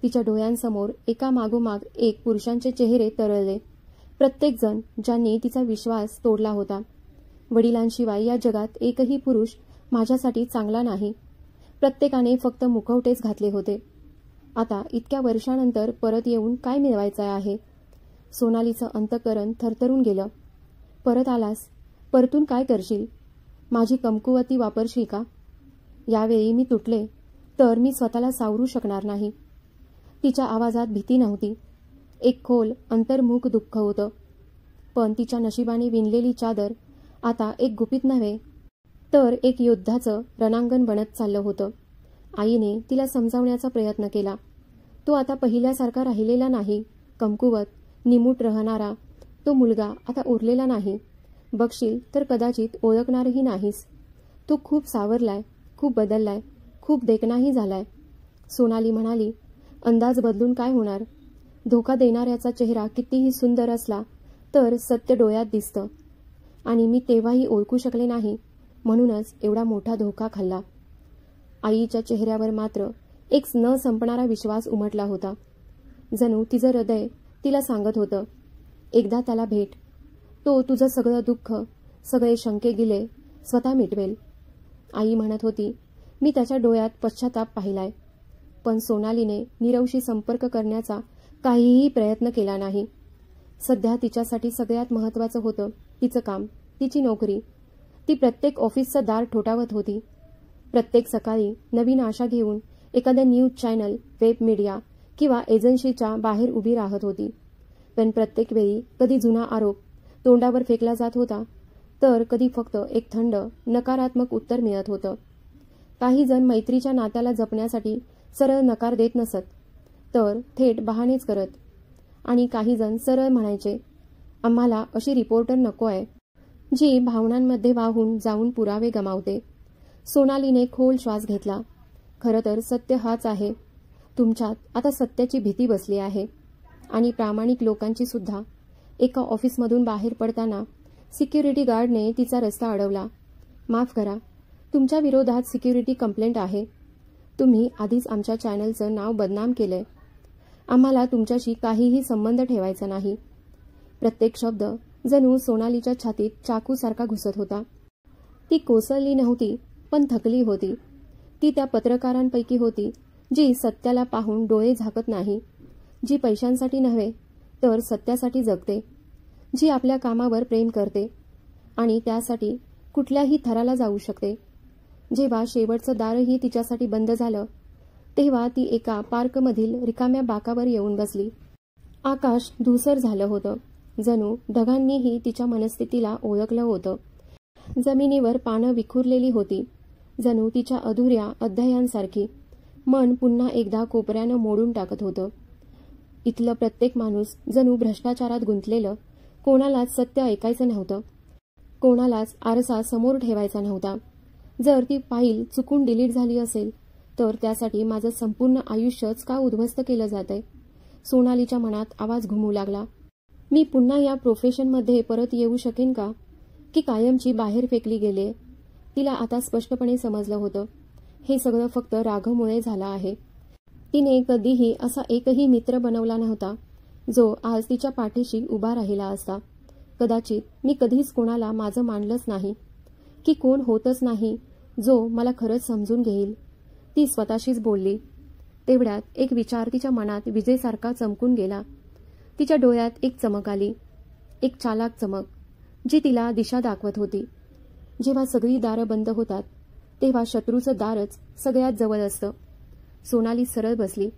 तिच्या डोळ्यांसमोर एका मागोमाग एक पुरुषांचे चेहरे तरळले. प्रत्येकजण ज्यांनी तिचा विश्वास तोडला होता. वडिलांशिवाय या जगात एकही पुरुष माझ्यासाठी चांगला नाही. प्रत्येकाने फक्त मुखवटेच घातले होते. आता इतक्या वर्षानंतर परत येऊन काय मिळवायचं आहे? सोनालीचं अंतःकरण थरथरून गेलं. परत आलास, परतून काय करशील? माझी कमकुवती वापरशील का? यावेळी मी तुटले तर मी स्वतःला सावरू शकणार नाही. तिच्या आवाजात भीती नव्हती. एक खोल अंतर्मुख दुःख होतं. पण तिच्या नशिबाने विणलेली चादर आता एक गुपित नव्हे तर एक युद्धाचं रणांगण बनत चाललं होतं. आईने तिला समजावण्याचा प्रयत्न केला. तो आता पहिल्यासारखा राहिलेला नाही. कमकुवत, निमूट राहणारा तो मुलगा आता उरलेला नाही. बघशील तर कदाचित ओळखणारही नाहीस. तो खूप सावरलाय, खूप बदललाय, खूप देखणाही झालाय. सोनाली म्हणाली. अंदाज बदलून काय होणार? धोका देणाऱ्याचा चेहरा कितीही सुंदर असला तर सत्य डोळ्यात दिसतं, आणि मी तेव्हाही ओळखू शकले नाही, म्हणूनच एवढा मोठा धोका खाल्ला. आईच्या चेहऱ्यावर मात्र एक न संपणारा विश्वास उमटला होता. जणू तिचं हृदय तिला सांगत होतं, एकदा त्याला भेट. तो तुझं सगळं दुःख, सगळे शंके गिले स्वतः मिटवेल. आई म्हणत होती. मी त्याच्या डोळ्यात पश्चाताप पाहिलाय. पण सोनालीने नीरवशी संपर्क करण्याचा काहीही प्रयत्न केला नाही. सध्या तिच्यासाठी सगळ्यात महत्त्वाचं होतं तिचं काम, तिची नोकरी. ती प्रत्येक ऑफिसचं दार ठोठावत होती. प्रत्येक सकाळी नवीन आशा घेऊन एखाद्या न्यूज चॅनल, वेब मीडिया किंवा एजन्सीच्या बाहेर उभी राहत होती. पण प्रत्येक वेळी कधी जुना आरोप तोंडावर फेकला जात होता, तर कधी फक्त एक थंड, नकारात्मक उत्तर मिळत होतं. काही जण मैत्रीच्या नात्याला जपण्यासाठी सरळ नकार देत नसत, तर थेट बहाणेच करत. आणि काही जण सरळ म्हणायचे, आम्हाला अशी रिपोर्टर नको आहे, जी भावनांमध्ये वाहून जाऊन पुरावे गमावते. सोनालीने खोल श्वास घेतला. खरं तर सत्य हाच आहे. तुमच्यात आता सत्याची भीती बसली आहे, आणि प्रामाणिक लोकांची सुद्धा. एका ऑफिसमधून बाहेर पडताना सिक्युरिटी गार्डने तिचा रस्ता अडवला. माफ करा, तुमच्या विरोधात सिक्युरिटी कंप्लेंट आहे. तुम्ही आधीच आमच्या चॅनलचं नाव बदनाम केलंय. आम्हाला तुमच्याशी काहीही संबंध ठेवायचा नाही. प्रत्येक शब्द जणू सोनालीच्या छातीत चाकूसारखा घुसत होता. ती कोसळली नव्हती, पण थकली होती. ती त्या पत्रकारांपैकी होती जी सत्याला पाहून डोळे झाकत नाही, जी पैशांसाठी नव्हे तर सत्यासाठी जगते, जी आपल्या कामावर प्रेम करते आणि त्यासाठी कुठल्याही थराला जाऊ शकते. जेव्हा शेवटचं दारही तिच्यासाठी बंद झालं तेव्हा ती एका पार्कमधील रिकाम्या बाकावर येऊन बसली. आकाश धूसर झालं होतं. जणू ढगांनीही तिच्या मनस्थितीला ओळखलं होतं. जमिनीवर पानं विखुरलेली होती, जणू तिच्या अधुऱ्या अध्यायांसारखी. मन पुन्हा एकदा कोपऱ्यानं मोडून टाकत होतं. इथलं प्रत्येक माणूस जणू भ्रष्टाचारात गुंतलेलं. कोणालाच सत्य ऐकायचं नव्हतं, कोणालाच आरसा समोर ठेवायचा नव्हता. जर ती फाईल चुकून डिलीट झाली असेल तर त्यासाठी माझं संपूर्ण आयुष्यच का उद्ध्वस्त केलं जातंय? सोनालीच्या मनात आवाज घुमू लागला. मी पुन्हा या प्रोफेशनमध्ये परत येऊ शकेन का, की कायमची बाहेर फेकली गेले? तिला आता स्पष्टपणे समजलं होतं, हे सगळं फक्त राघवमुळे झालं आहे. तिने कधीही असा एकही मित्र बनवला नव्हता जो आज तिच्या पाठीशी उभा राहिला असता. कदाचित मी कधीच कोणाला माझं मानलंच नाही. की कोण होतच नाही जो मला खरंच समजून घेईल, ती स्वतःशीच बोलली. तेवढ्यात एक विचार तिच्या मनात विजेसारखा चमकून गेला. तिच्या डोळ्यात एक चमक आली, एक चालाक चमक, जी तिला दिशा दाखवत होती. जेव्हा सगळी दारं बंद होतात तेव्हा शत्रूचं दारच सगळ्यात जवळ असतं. सोनाली सरळ बसली.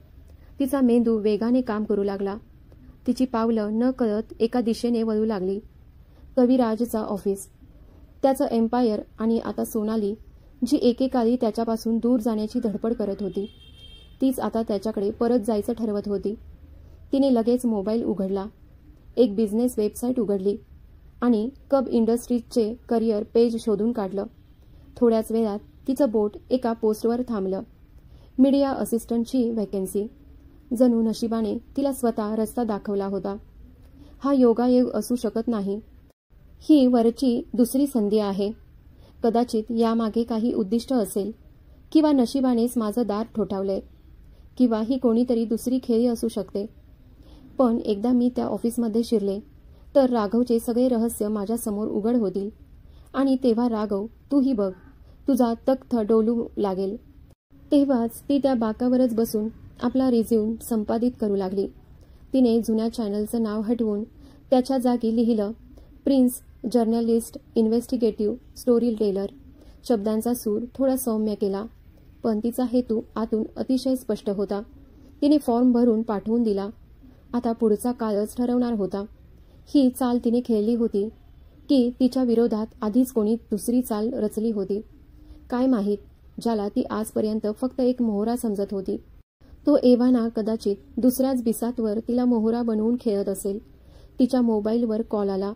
तिचा मेंदू वेगाने काम करू लागला. तिची पावलं न कळत एका दिशेने वळू लागली. कविराजचा ऑफिस, त्याचं एम्पायर, आणि आता सोनाली, जी एकेकाळी त्याच्यापासून दूर जाण्याची धडपड करत होती, तीच आता त्याच्याकडे परत जायचं ठरवत होती. तिने लगेच मोबाईल उघडला, एक बिझनेस वेबसाईट उघडली आणि कब इंडस्ट्रीजचे करिअर पेज शोधून काढलं. थोड्याच वेळात तिचं बोट एका पोस्टवर थांबलं. मीडिया असिस्टंटची व्हॅकन्सी. जणू नशिबाने तिला स्वतः रस्ता दाखवला होता. हा योगायोग असू शकत नाही. ही वरची दुसरी संधी आहे. कदाचित यामागे काही उद्दिष्ट असेल, किंवा नशिबानेच माझं दार ठोठावलंय, किंवा ही कोणीतरी दुसरी खेळी असू शकते. पण एकदा मी त्या ऑफिसमध्ये शिरले तर राघवचे सगळे रहस्य माझ्यासमोर उघड होतील. आणि तेव्हा राघव, तूही बघ, तुझा तख्त डोलू लागेल. तेव्हाच ती त्या बाकावरच बसून आपला रिझ्यूम संपादित करू लागली. तिने जुन्या चॅनलचं नाव हटवून त्याच्या जागी लिहिलं, prince journalist investigative storyteller. शब्दांचा सूर थोडा सौम्य केला, पण तिचा हेतू आतून अतिशय स्पष्ट होता. तिने फॉर्म भरून पाठवून दिला. आता पुढचा काळच ठरवणार होता. ही चाल तिने खेळली होती की तिच्या विरोधात आधीच कोणी दुसरी चाल रचली होती, काय माहीत, ज्याला ती आजपर्यंत फक्त एक मोहरा समजत होती. तो एव्हाना कदाचित दुसऱ्याच बिसातवर तिला मोहरा बनवून खेळत असेल. तिच्या मोबाईलवर कॉल आला.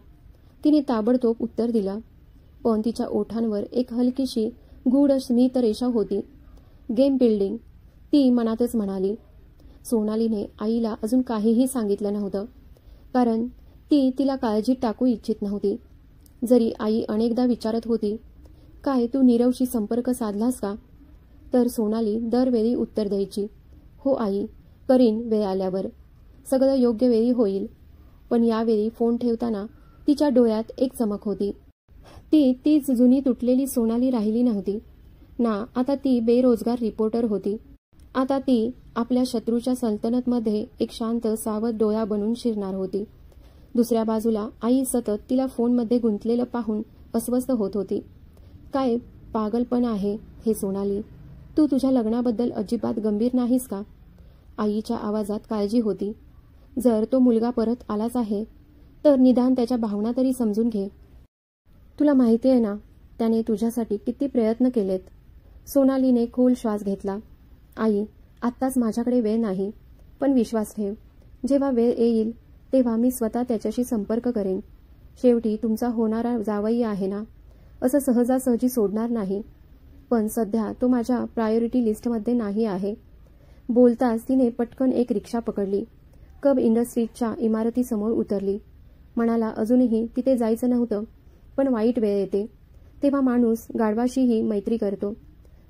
तिने ताबडतोब उत्तर दिला, पण तिच्या ओठांवर एक हलकीशी गूढ स्मितरेषा होती. गेम बिल्डिंग, ती मनातच म्हणाली. सोनालीने आईला अजून काहीही सांगितलं नव्हतं, कारण ती तिला काळजीत टाकू इच्छित नव्हती. जरी आई अनेकदा विचारत होती, काय तू नीरवशी संपर्क साधलास का, तर सोनाली दरवेळी उत्तर द्यायची, हो आई, करीन वेळ आल्यावर, सगळं योग्य वेळी होईल. पण यावेळी फोन ठेवताना तिच्या डोळ्यात एक चमक होती. तीच जुनी तुटलेली सोनाली राहिली नव्हती ना. आता ती बेरोजगार रिपोर्टर होती. आता ती आपल्या शत्रूच्या सल्तनतमध्ये एक शांत सावध डोळा बनून शिरणार होती. दुसऱ्या बाजूला आई सतत तिला फोनमध्ये गुंतलेलं पाहून अस्वस्थ होत होती. काय पागलपण आहे हे सोनाली, तू तुझ्या लग्नाबद्दल अजिबात गंभीर नाहीस का. आईच्या आवाजात काळजी होती. जर तो मुलगा परत आलाच आहे तर निदान त्याच्या भावना तरी समजून घे. तुला माहिती आहे ना त्याने तुझ्यासाठी किती प्रयत्न केलेत. सोनालीने खोल श्वास घेतला. आई, आत्ताच माझ्याकडे वेळ नाही, पण विश्वास ठेव, जेव्हा वेळ येईल तेव्हा मी स्वतः त्याच्याशी संपर्क करेन. शेवटी तुमचा होणारा जावई आहे ना, असं सहजासहजी सोडणार नाही. पण सध्या तो माझ्या प्रायोरिटी लिस्टमध्ये नाही आहे. बोलताच तिने पटकन एक रिक्षा पकडली. कब इंडस्ट्रीजच्या इमारतीसमोर उतरली. मनाला अजूनही तिथे जायचं नव्हतं, पण वाईट वेळ येते तेव्हा माणूस गाढवाशीही मैत्री करतो,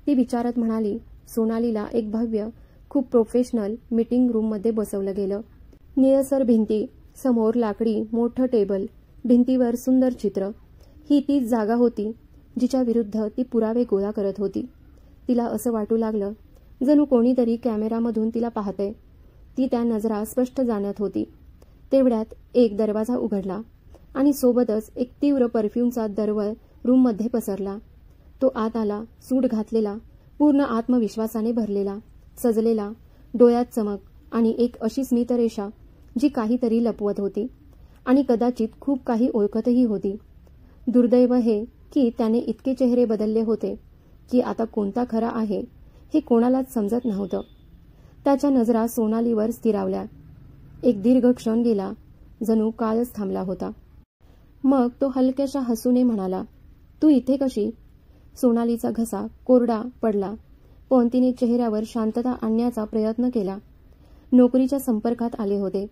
ती विचारत म्हणाली. सोनालीला एक भव्य, खूप प्रोफेशनल मीटिंग रूममध्ये बसवलं गेलं. निळसर भिंती, समोर लाकडी मोठं टेबल, भिंतीवर सुंदर चित्र. ही तीच जागा होती जिच्या विरुद्ध ती पुरावे गोळा करत होती. तिला असं वाटू लागलं जणू कोणीतरी कॅमेरामधून तिला पाहतंय. ती त्या नजरा स्पष्ट जाणत होती. तेवढ्यात एक दरवाजा उघडला आणि सोबतच एक तीव्र परफ्यूमचा दरवळ रूममध्ये पसरला. तो आत आला, सूट घातलेला, पूर्ण आत्मविश्वासाने भरलेला, सजलेला, डोळ्यात चमक आणि एक अशी स्मितरेषा जी काहीतरी लपवत होती आणि कदाचित खूप काही ओळखतही होती. दुर्दैव हे की त्याने इतके चेहरे बदलले होते की आता कोणता खरा आहे हे कोणालाच समजत नव्हतं. त्याच्या नजरा सोनालीवर स्थिरावल्या. एक दीर्घ क्षण गेला, जणू काळच थांबला होता. मग तो हलक्याशा हसूने म्हणाला, तू इथे कशी. सोनालीचा घसा कोरडा पडला, पण तिने चेहऱ्यावर शांतता आणण्याचा प्रयत्न केला. नोकरीच्या संपर्कात आले होते,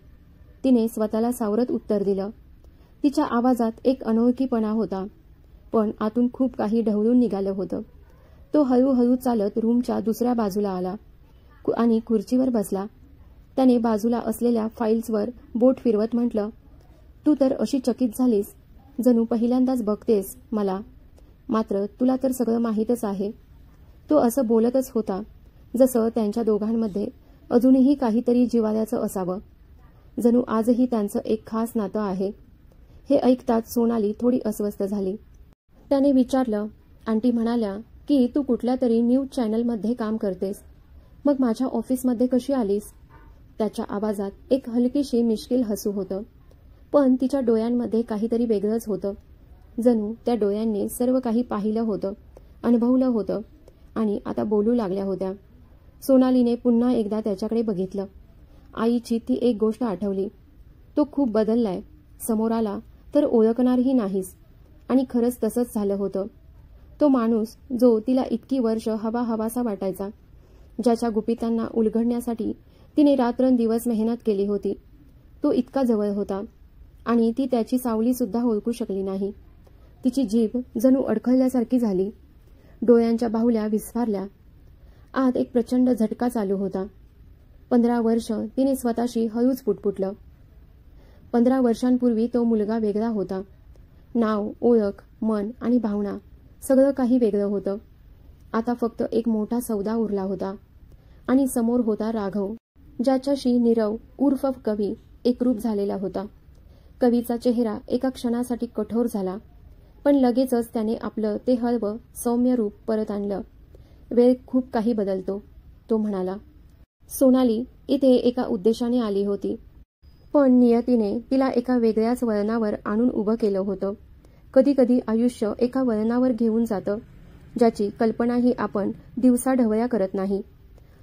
तिने स्वतःला सावरत उत्तर दिलं. तिच्या आवाजात एक अनोळखीपणा होता, पण आतून खूप काही ढवळून निघालं होतं. तो हळूहळू चालत रूमच्या दुसऱ्या बाजूला आला आणि खुर्चीवर बसला. त्याने बाजूला असलेल्या फाईल्सवर बोट फिरवत म्हटलं, तू तर अशी चकित झालीस जणू पहिल्यांदाच बघतेस मला. मात्र तुला तर सगळं माहीतच आहे. तो असं बोलतच होता जसं त्यांच्या दोघांमध्ये अजूनही काहीतरी जिव्हाळ्याचं असावं. जणू आजही त्यांचं एक खास नातं आहे. हे ऐकताच सोनाली थोडी अस्वस्थ झाली. त्याने विचारलं. आंटी म्हणाल्या की तू कुठल्या तरी न्यूज चॅनलमध्ये काम करतेस. मग माझ्या ऑफिसमध्ये कशी आलीस? त्याच्या आवाजात एक हलकीशी मिश्किल हसू होतं. पण तिच्या डोळ्यांमध्ये काहीतरी वेगळंच होतं. जणू त्या डोळ्यांनी सर्व काही पाहिलं होतं, अनुभवलं होतं आणि आता बोलू लागल्या होत्या. सोनालीने पुन्हा एकदा त्याच्याकडे बघितलं. आईची ती एक गोष्ट आठवली. तो खूप बदललाय. समोर आला तर ओळखणारही नाहीस. आणि खरंच तसंच झालं होतं. तो माणूस जो तिला इतकी वर्ष हवासा वाटायचा, ज्याच्या गुपितांना उलगडण्यासाठी तिने रात्रंदिवस मेहनत केली होती, तो इतका जवळ होता आणि ती त्याची सावली सुद्धा ओळखू शकली नाही. तिची जीभ जणू अडखळल्यासारखी झाली. डोळ्यांच्या बाहुल्या विस्फारल्या. आत एक प्रचंड झटका चालू होता. 15 वर्ष तिने स्वतःशी हळूच पुटपुटलं. 15 वर्षांपूर्वी तो मुलगा वेगळा होता. नाव, ओळख, मन आणि भावना सगळं काही वेगळं होतं. आता फक्त एक मोठा सौदा उरला होता. आणि समोर होता राघव, ज्याच्याशी नीरव उर्फ कवी एकरूप झालेला होता. कवीचा चेहरा एका क्षणासाठी कठोर झाला, पण लगेचच त्याने आपलं ते हळवं सौम्य रूप परत आणलं. वेळ खूप काही बदलतो, तो म्हणाला. सोनाली इथे एका उद्देशाने आली होती, पण नियतीने तिला एका वेगळ्याच वळणावर आणून उभं केलं होतं. कधी कधी आयुष्य एका वळणावर घेऊन जातं, ज्याची कल्पनाही आपण दिवसाढवळ्या करत नाही.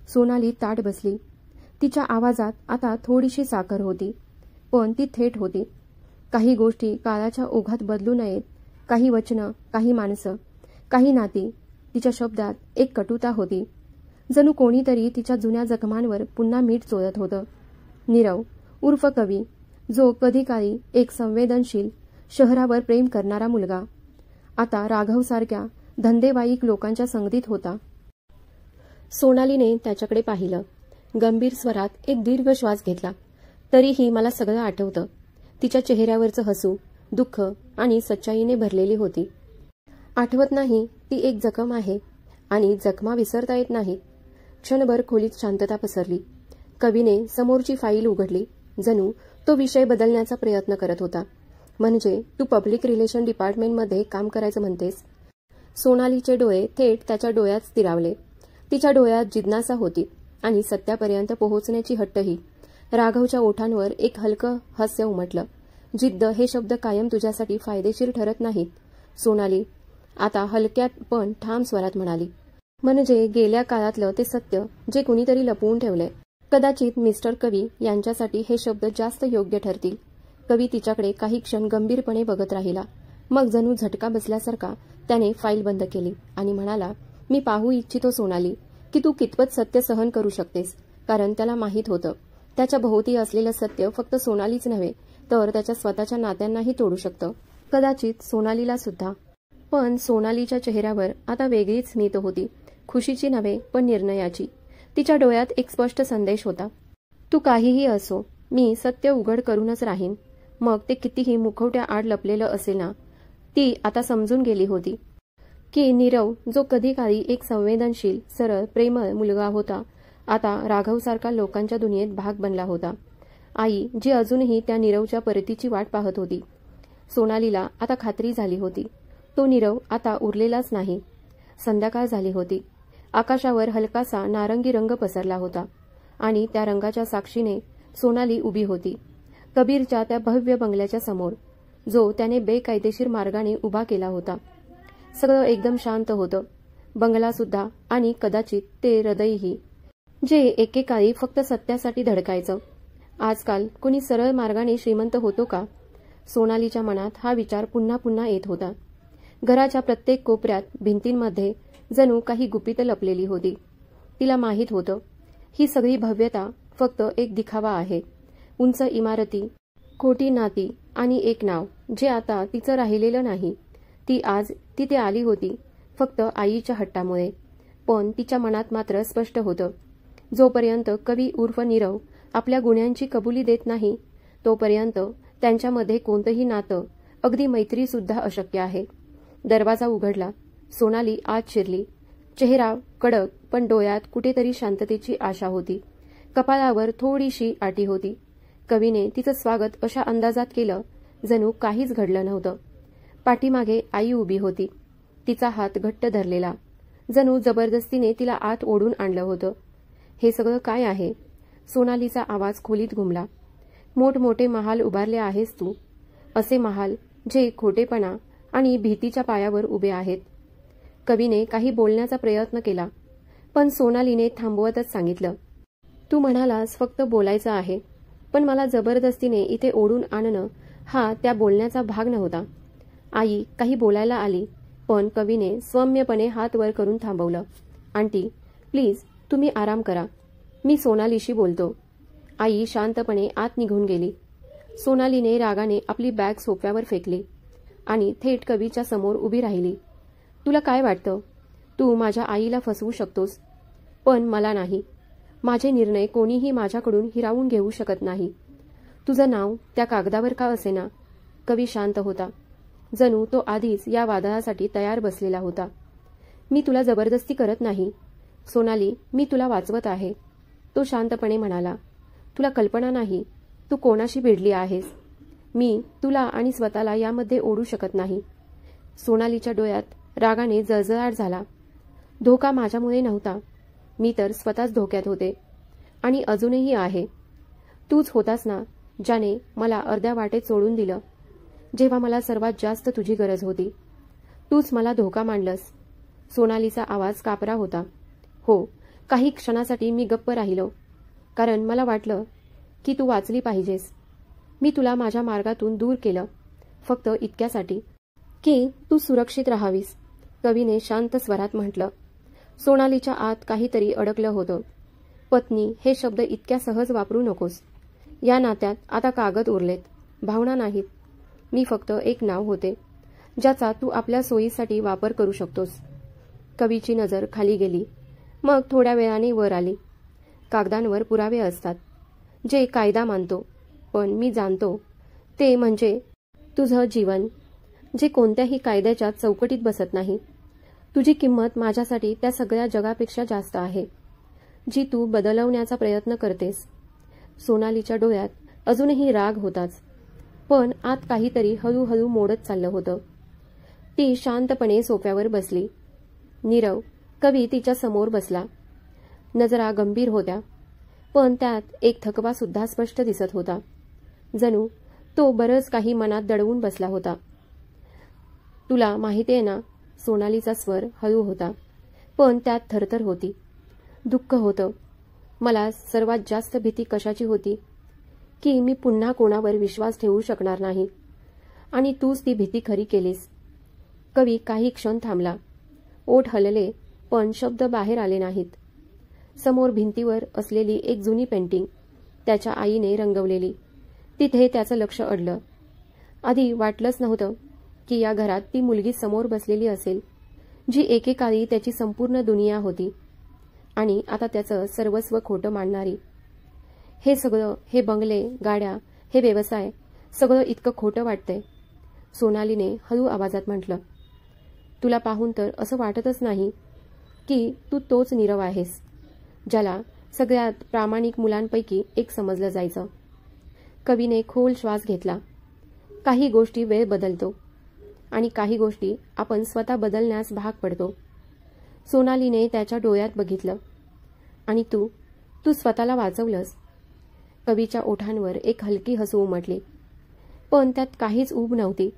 सोनाली ताठ बसली. तिच्या आवाजात आता थोडीशी साखर होती, पण ती थेट होती. काही गोष्टी काळाच्या ओघात बदलू नयेत. काही वचनं, काही माणसं, काही नाती. तिच्या शब्दात एक कटुता होती. जणू कोणीतरी तिच्या जुन्या जखमांवर पुन्हा मीठ चोळत होतं. नीरव उर्फ कवी, जो कधी काळी एक संवेदनशील, शहरावर प्रेम करणारा मुलगा, आता राघवसारख्या धंदेवाईक लोकांच्या संगतीत होता. सोनालीने त्याच्याकडे पाहिलं. गंभीर स्वरात एक दीर्घ श्वास घेतला. तरीही मला सगळं आठवतं. तिच्या चेहऱ्यावरचं हसू, दुःख आणि सच्चाईने भरलेली होती. आठवत नाही ती एक जखम आहे आणि जखमा विसरता येत नाहीत. क्षणभर खोलीत शांतता पसरली. कवीने समोरची फाईल उघडली. जणू तो विषय बदलण्याचा प्रयत्न करत होता. म्हणजे तू पब्लिक रिलेशन डिपार्टमेंटमध्ये काम करायचं म्हणतेस? सोनालीचे डोळे थेट त्याच्या डोळ्यात स्थिरावले. तिच्या डोळ्यात जिज्ञासा होती आणि सत्यापर्यंत पोहोचण्याची हट्टही. राघवच्या ओठांवर एक हलकं हास्य उमटलं. जिद्द हे शब्द कायम तुझ्यासाठी फायदेशीर ठरत नाहीत, सोनाली. आता हलक्यात पण ठाम स्वरात म्हणाली. म्हणजे गेल्या काळातलं ते सत्य जे कुणीतरी लपवून ठेवलंय. कदाचित मिस्टर कवी यांच्यासाठी हे शब्द जास्त योग्य ठरतील. कवी तिच्याकडे काही क्षण गंभीरपणे बघत राहिला. मग जणू झटका बसल्यासारखा त्याने फाईल बंद केली आणि म्हणाला, मी पाहू इच्छितो सोनाली की तू कितपत सत्य सहन करू शकतेस. कारण त्याला माहीत होतं, त्याच्या भोवती असलेलं सत्य फक्त सोनालीच नव्हे तर त्याच्या स्वतःच्या नात्यांनाही तोडू शकतं. कदाचित सोनालीला सुद्धा. पण सोनालीच्या चेहऱ्यावर आता वेगळीच स्मित होती. खुशीची नव्हे पण निर्णयाची. तिच्या डोळ्यात एक स्पष्ट संदेश होता. तू काहीही असो, मी सत्य उघड करूनच राहीन. मग ते कितीही मुखवट्या आड लपलेलं असेल ना. ती आता समजून गेली होती की नीरव, जो कधी काळी एक संवेदनशील, सरळ, प्रेमळ मुलगा होता, आता राघवसारखा लोकांच्या दुनियेत भाग बनला होता. आई, जी अजूनही त्या नीरवच्या परतीची वाट पाहत होती. सोनालीला आता खात्री झाली होती, तो नीरव आता उरलेलाच नाही. संध्याकाळ झाली होती. आकाशावर हलकासा नारंगी रंग पसरला होता आणि त्या रंगाच्या साक्षीने सोनाली उभी होती. कबीरच्या त्या भव्य बंगल्याच्या समोर, जो त्याने बेकायदेशीर मार्गाने उभा केला होता. सगळं एकदम शांत होतं. बंगला सुद्धा आणि कदाचित ते हृदयही, जे एकेकाळी फक्त सत्यासाठी धडकायचं. आजकाल कुणी सरळ मार्गाने श्रीमंत होतो का? सोनालीच्या मनात हा विचार पुन्हा पुन्हा येत होता. घराच्या प्रत्येक कोपऱ्यात, भिंतींमध्ये जणू काही गुपितं लपलेली होती. तिला माहीत होतं, ही सगळी भव्यता फक्त एक दिखावा आहे. उंच इमारती, खोटी नाती आणि एक नाव जे आता तिचं राहिलेलं नाही. ती आज तिथे आली होती फक्त आईच्या हट्टामुळे. पण तिच्या मनात मात्र स्पष्ट होतं, जोपर्यंत कवी उर्फ नीरव आपल्या गुन्ह्यांची कबुली देत नाही, तोपर्यंत त्यांच्यामध्ये कोणतंही नातं, अगदी मैत्री सुद्धा अशक्य आहे. दरवाजा उघडला. सोनाली आत शिरली. चेहरा कडक, पण डोळ्यात कुठेतरी शांततेची आशा होती. कपाळावर थोडीशी आटी होती. कवीने तिचं स्वागत अशा अंदाजात केलं जणू काहीच घडलं नव्हतं. पाठीमागे आई उभी होती, तिचा हात घट्ट धरलेला, जणू जबरदस्तीने तिला आत ओढून आणलं होतं. हे सगळं काय आहे? सोनालीचा आवाज खोलीत घुमला. मोठमोठे महाल उभारले आहेस तू, असे महाल जे खोटेपणा आणि भीतीच्या पायावर उभे आहेत. कवीने काही बोलण्याचा प्रयत्न केला, पण सोनालीने थांबवतच सांगितलं, तू म्हणालास फक्त बोलायचं आहे, पण मला जबरदस्तीने इथे ओढून आणणं हा त्या बोलण्याचा भाग नव्हता. आई काही बोलायला आली, पण कवीने सौम्यपणे हात वर करून थांबवलं. आंटी, प्लीज तुम्ही आराम करा, मी सोनालीशी बोलतो. आई शांतपणे आत निघून गेली. सोनालीने रागाने आपली बॅग सोफ्यावर फेकली आणि थेट कवीच्या समोर उभी राहिली. तुला काय वाटतं? तू माझ्या आईला फसवू शकतोस, पण मला नाही. माझे निर्णय कोणीही माझ्याकडून हिरावून घेऊ शकत नाही. तुझं नाव त्या कागदावर का असेना? कवी शांत होता, जणू तो आधीच या वादळासाठी तयार बसलेला होता. मी तुला जबरदस्ती करत नाही सोनाली, मी तुला वाचवत आहे, तो शांतपणे म्हणाला. तुला कल्पना नाही तू कोणाशी भिडली आहेस. मी तुला आणि स्वतःला यामध्ये ओढू शकत नाही. सोनालीच्या डोळ्यात रागाने जळजळाट झाला. धोका माझ्यामुळे नव्हता, मी तर स्वतःच धोक्यात होते आणि अजूनही आहे. तूच होतास ना ज्याने मला अर्ध्या वाटेत सोडून दिलं, जेव्हा मला सर्वात जास्त तुझी गरज होती. तूच मला धोका मांडलंस. सोनालीचा आवाज कापरा होता. हो, काही क्षणासाठी मी गप्प राहिलो, कारण मला वाटलं की तू वाचली पाहिजेस. मी तुला माझ्या मार्गातून दूर केलं, फक्त इतक्यासाठी की तू सुरक्षित राहावीस, कवीने शांत स्वरात म्हटलं. सोनालीच्या आत काहीतरी अडकलं होतं. पत्नी हे शब्द इतक्या सहज वापरू नकोस. या नात्यात आता कागद उरलेत, भावना नाहीत. मी फक्त एक नाव होते, ज्याचा तू आपल्या सोयीसाठी वापर करू शकतोस. कवीची नजर खाली गेली, मग थोड्या वेळाने वर आली. कागदांवर पुरावे असतात, जे कायदा मानतो, पण मी जाणतो ते म्हणजे तुझं जीवन, जे कोणत्याही कायद्याच्या चौकटीत बसत नाही. तुझी किंमत माझ्यासाठी त्या सगळ्या जगापेक्षा जास्त आहे, जी तू बदलवण्याचा प्रयत्न करतेस. सोनालीच्या डोळ्यात अजूनही राग होताच, पण आत काहीतरी हळूहळू मोडत चाललं होतं. ती शांतपणे सोफ्यावर बसली. नीरव कवी तिच्या समोर बसला. नजरा गंभीर होत्या, पण त्यात एक थकवा सुद्धा स्पष्ट दिसत होता, जणू तो बरंच काही मनात दडवून बसला होता. तुला माहिती आहे ना, सोनालीचा स्वर हळू होता, पण त्यात थरथर होती. दुःख होतं. मला सर्वात जास्त भीती कशाची होती? की मी पुन्हा कोणावर विश्वास ठेवू शकणार नाही, आणि तूच ती भीती खरी केलीस. कवी काही क्षण थांबला. ओठ हलले, पण शब्द बाहेर आले नाहीत. समोर भिंतीवर असलेली एक जुनी पेंटिंग, त्याच्या आईने रंगवलेली, तिथे त्याचं लक्ष अडलं. आधी वाटलंच नव्हतं की या घरात ती मुलगी समोर बसलेली असेल, जी एकेकाळी त्याची संपूर्ण दुनिया होती, आणि आता त्याचं सर्वस्व खोटं मानणारी. हे सगळं, हे बंगले, गाड्या, हे व्यवसाय, सगळं इतकं खोटं वाटतंय, सोनालीने हळू आवाजात म्हटलं. तुला पाहून तर असं वाटतच नाही की तू तोच नीरव आहेस, ज्याला सगळ्यात प्रामाणिक मुलांपैकी एक समजलं जायचं. कवीने खोल श्वास घेतला. काही गोष्टी वेळ बदलतो, आणि काही गोष्टी आपण स्वतः बदलण्यास भाग पडतो. सोनालीने त्याच्या डोळ्यात बघितलं. आणि तू स्वतःला वाचवलंस. कवीच्या ओठांवर एक हलकी हसू उमटली, पण त्यात काहीच ऊब नव्हती.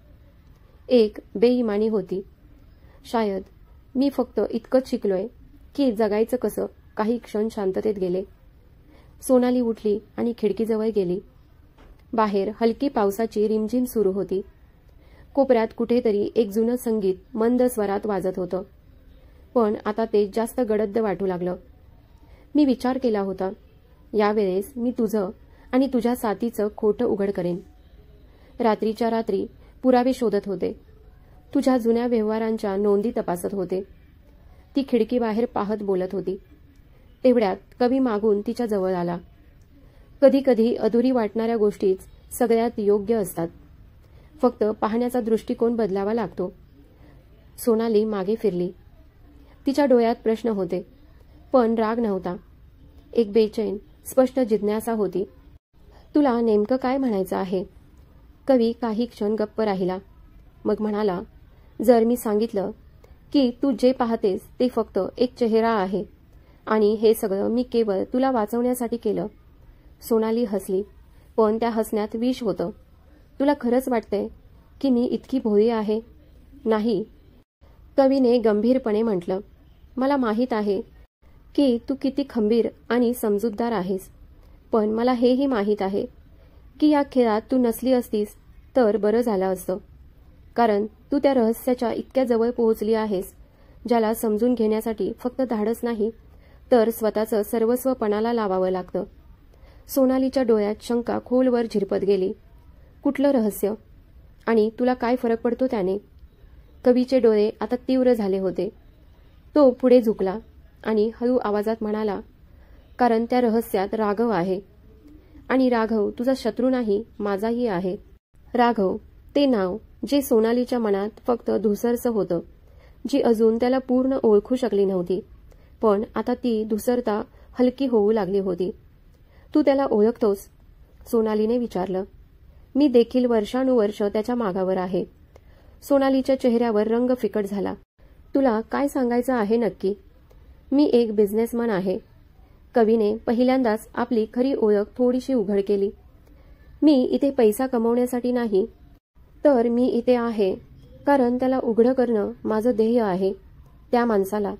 एक बेईमानी होती. शायद मी फक्त इतकंच शिकलोय की जगायचं कसं. काही क्षण शांततेत गेले. सोनाली उठली आणि खिडकीजवळ गेली. बाहेर हलकी पावसाची रिमझिम सुरू होती. कोपऱ्यात कुठेतरी एक जुनं संगीत मंद स्वरात वाजत होतं, पण आता ते जास्त गडद वाटू लागलं. मी विचार केला होता, यावेळेस मी तुझं आणि तुझ्या साथीचं खोटं उघड करेन. रात्रीच्या रात्री पुरावे शोधत होते, तुझ्या जुन्या व्यवहारांच्या नोंदी तपासत होते. ती खिडकीबाहेर पाहत बोलत होती. तेवढ्यात कवी मागून तिच्या जवळ आला. कधी कधी अधुरी वाटणाऱ्या गोष्टीच सगळ्यात योग्य असतात. फक्त पाहण्याचा दृष्टिकोन बदलावा लागतो. सोनाली मागे फिरली. तिच्या डोळ्यात प्रश्न होते, पण राग नव्हता. एक बेचैन स्पष्ट जिज्ञासा होती. तुला नेमकं काय म्हणायचं आहे? कवी काही क्षण गप्प राहिला. मग म्हणाला, जर मी सांगितलं की तू जे पाहतेस ते फक्त एक चेहरा आहे आणि हे सगळं मी केवळ तुला वाचवण्यासाठी केलं. सोनाली हसली, पण त्या हसण्यात विष होतं. तुला खरंच वाटतंय की मी इतकी भोळी आहे? नाही, कवीने गंभीरपणे म्हटलं. मला माहीत आहे की तू किती खंबीर आणि समजूतदार आहेस, पण मला हेही माहीत आहे की या खेळात तू नसली असतीस तर बरं झालं असतं. कारण तू त्या रहस्याच्या इतक्या जवळ पोहोचली आहेस ज्याला समजून घेण्यासाठी फक्त धाडस नाही तर स्वतःचं सर्वस्व पणाला लावावं लागतं. सोनालीच्या डोळ्यात शंका खोलवर झिरपत गेली. कुठलं रहस्य? आणि तुला काय फरक पडतो त्याने? कवीचे डोळे आता तीव्र झाले होते. तो पुढे झुकला आणि हळू आवाजात म्हणाला, कारण त्या रहस्यात राघव आहे. आणि राघव तुझा शत्रू नाही, माझाही आहे. राघव, ते नाव जे सोनालीच्या मनात फक्त धुसरसं होतं, जी अजून त्याला पूर्ण ओळखू शकली नव्हती, पण आता ती धुसरता हलकी होऊ लागली होती. तू त्याला ओळखतोस? सोनालीने विचारलं. मी देखील वर्षानुवर्ष त्याच्या मागावर आहे. सोनालीच्या चेहऱ्यावर रंग फिकट झाला. तुला काय सांगायचं आहे नक्की? मी एक बिझनेसमन आहे. कवीने पहिल्यांदाच आपली खरी ओळख थोडीशी उघड केली. मी इथे पैसा कमवण्यासाठी नाही, तर मी इथे आहे कारण त्याला उघडं करणं माझं ध्येय आहे. त्या माणसाला,